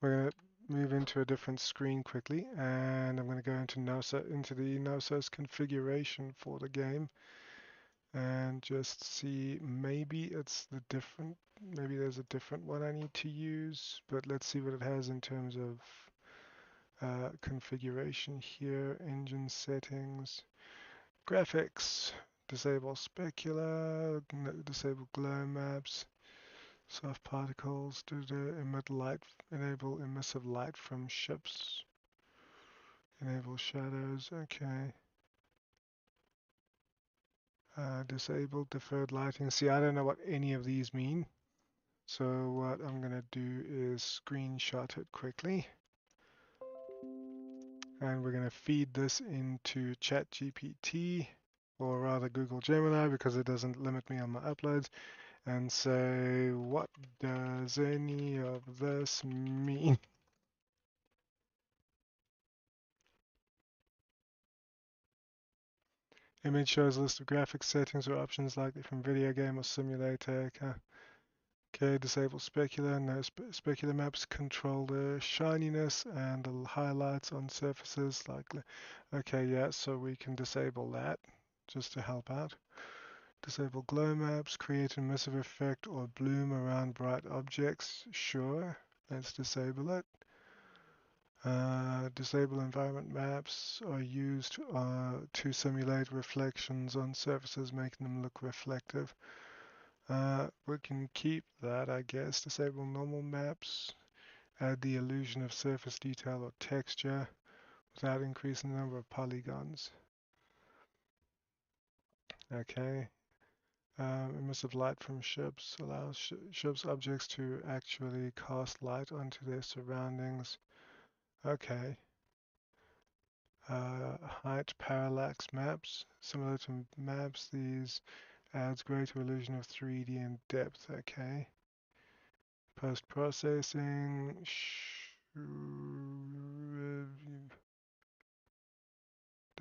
We're gonna move into a different screen quickly, and I'm gonna go into the NOSOS configuration for the game, and just see maybe maybe there's a different one I need to use, but let's see what it has in terms of configuration here, engine settings, graphics, disable specular, disable glow maps, soft particles, enable emissive light from ships, enable shadows, okay. Disable deferred lighting. See, I don't know what any of these mean. So what I'm gonna do is screenshot it quickly. And we're gonna feed this into ChatGPT, or rather Google Gemini, because it doesn't limit me on my uploads, and say, what does any of this mean? Image shows a list of graphics settings or options likely from video game or simulator. Okay, disable specular. No specular maps control the shininess and the highlights on surfaces. Likely. Okay, yeah, so we can disable that just to help out. Disable glow maps, create an emissive effect or bloom around bright objects. Sure, let's disable it. Disable environment maps are used to simulate reflections on surfaces, making them look reflective. We can keep that, I guess. Disable normal maps. Add the illusion of surface detail or texture without increasing the number of polygons. Okay. Emissive light from ships allows ships objects to actually cast light onto their surroundings. Okay. Height parallax maps. Similar to maps, these adds greater illusion of 3D and depth. Okay. Post-processing.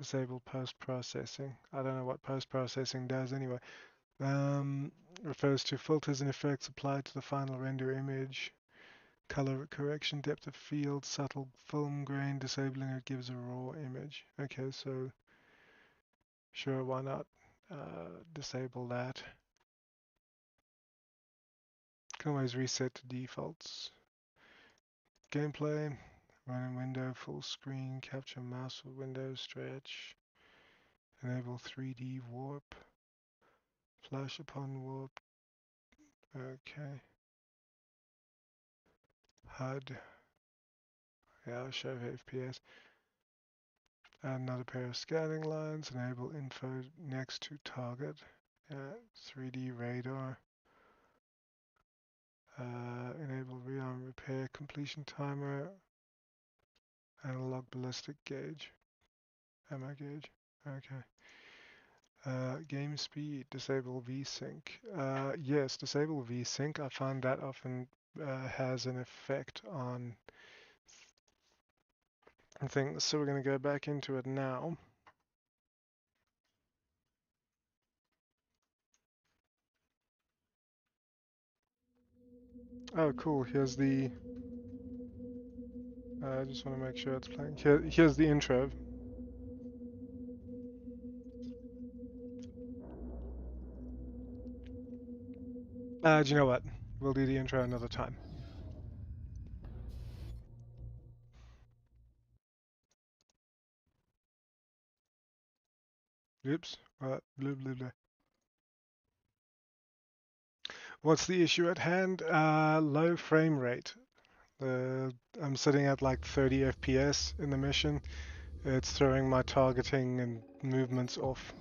Disable post-processing. I don't know what post-processing does anyway. Refers to filters and effects applied to the final render image. Color correction, depth of field, subtle film grain. Disabling it gives a raw image. Okay, so sure, why not disable that. Can always reset to defaults. Gameplay, run in window, full screen, capture mouse or window stretch, enable 3D warp, flash upon warp, okay. HUD, yeah, show FPS. Add another pair of scanning lines, enable info next to target, 3D radar, enable rearm repair completion timer, analog ballistic gauge, ammo gauge, okay. Game speed, disable VSync. Yes, disable VSync. I find that often has an effect on things. So we're going to go back into it now. Oh, cool. Here's the. I just want to make sure it's playing. Here's the intro. Do you know what? We'll do the intro another time. Oops. Blah, blah, blah. What's the issue at hand? Low frame rate. I'm sitting at like 30 FPS in the mission. It's throwing my targeting and movements off.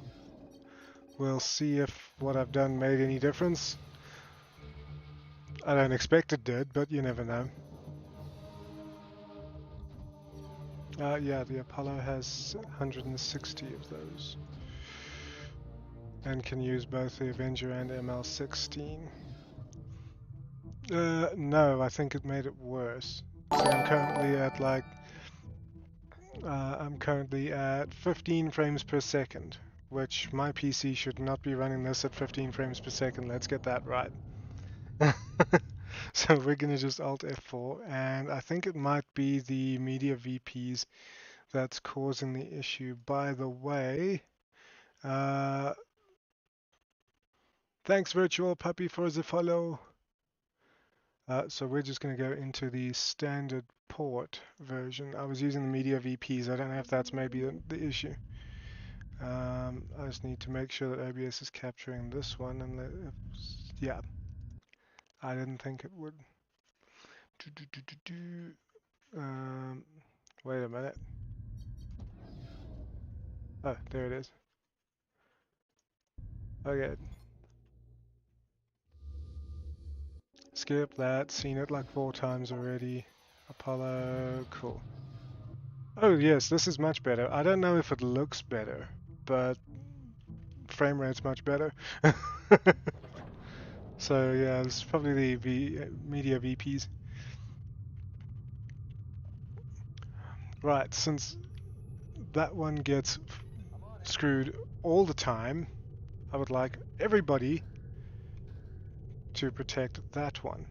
We'll see if what I've done made any difference. I don't expect it did, but you never know. Yeah, the Apollo has 160 of those. And can use both the Avenger and ML16. No, I think it made it worse. So I'm currently at like... I'm currently at 15 frames per second, which my PC should not be running this at 15 frames per second. Let's get that right. So we're going to just Alt F4, and I think it might be the media VPs that's causing the issue. By the way, thanks Virtual Puppy for the follow. So we're just going to go into the standard port version. I was using the media VPs. I don't know if that's maybe the issue. I just need to make sure that OBS is capturing this one, and yeah, I didn't think it would. Wait a minute. Oh, there it is. Okay. Skip that. Seen it like 4 times already. Apollo. Cool. Oh, yes, this is much better. I don't know if it looks better, but frame rate's much better. So, yeah, this is probably the media VPs. Right, since that one gets screwed all the time, I would like everybody to protect that one.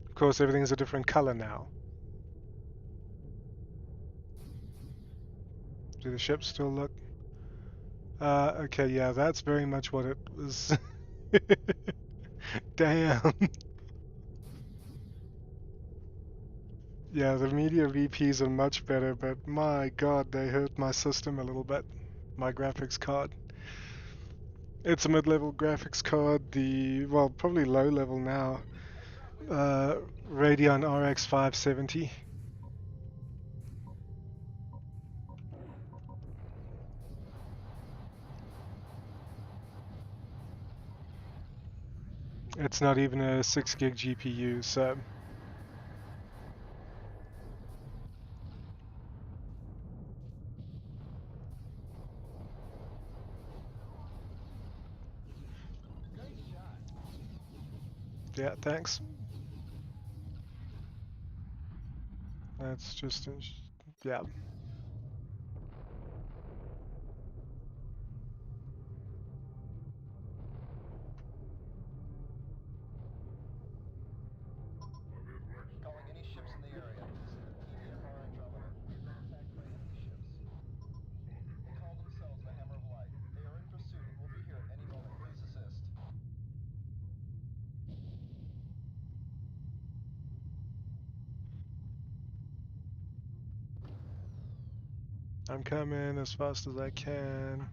Of course, everything's a different color now. Do the ships still look? Okay, yeah, that's very much what it was. Damn. Yeah, the media VPs are much better, but my god, they hurt my system a little bit. My graphics card. It's a mid-level graphics card, well, probably low level now. Radeon RX 570. It's not even a 6 gig GPU, so... Yeah, thanks. That's just, yeah. Calling any ships in the area. This is the PDFR hydrometer. We've been attacked by enemy ships. They call themselves the Hammer of Light. They are in pursuit and will be here at any moment. Please assist. I'm coming as fast as I can.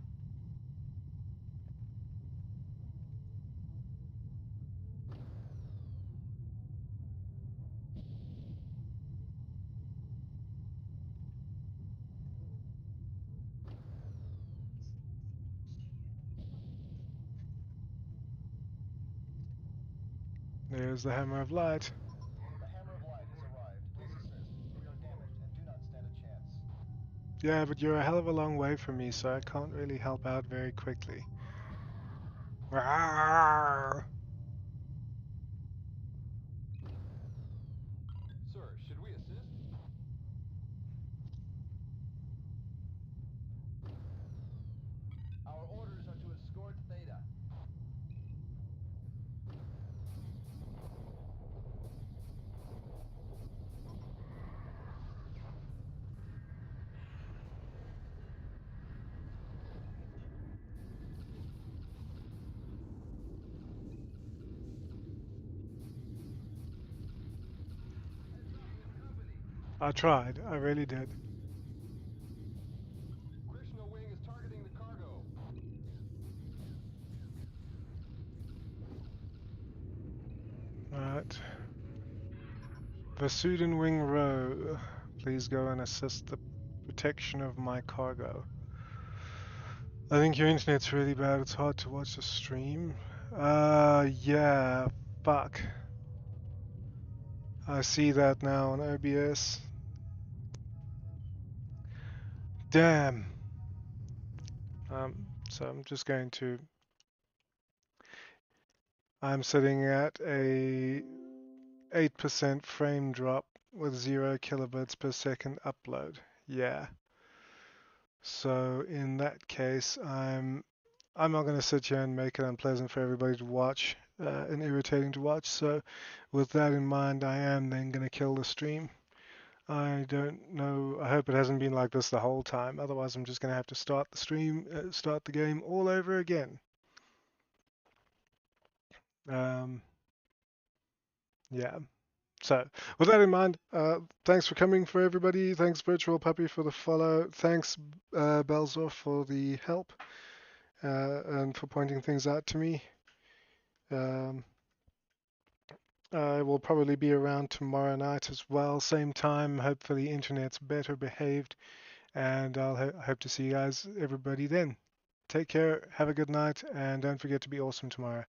There's the Hammer of Light. The Hammer of Light has arrived. Please assist. We are damaged and do not stand a chance. Yeah, but you're a hell of a long way from me, so I can't really help out very quickly. Rawr! Sir, should we assist? Our orders are to escort Theta. I tried, I really did. Krishna Wing is targeting the cargo. Alright. Vasudin Wing Row, please go and assist the protection of my cargo. I think your internet's really bad, it's hard to watch the stream. Yeah, fuck. I see that now on OBS. Damn. So I'm just going to... I'm sitting at a 8% frame drop with 0 kilobits per second upload. Yeah. So in that case, I'm not going to sit here and make it unpleasant for everybody to watch and irritating to watch. So with that in mind, I am then going to kill the stream. I don't know. I hope it hasn't been like this the whole time. Otherwise, I'm just going to have to start the stream, start the game all over again. Yeah. So, with that in mind, thanks for coming for everybody. Thanks, Virtual Puppy, for the follow. Thanks, Belzor, for the help and for pointing things out to me. I will probably be around tomorrow night as well, same time. Hopefully, internet's better behaved, and I'll hope to see you guys, everybody, then. Take care, have a good night, and don't forget to be awesome tomorrow.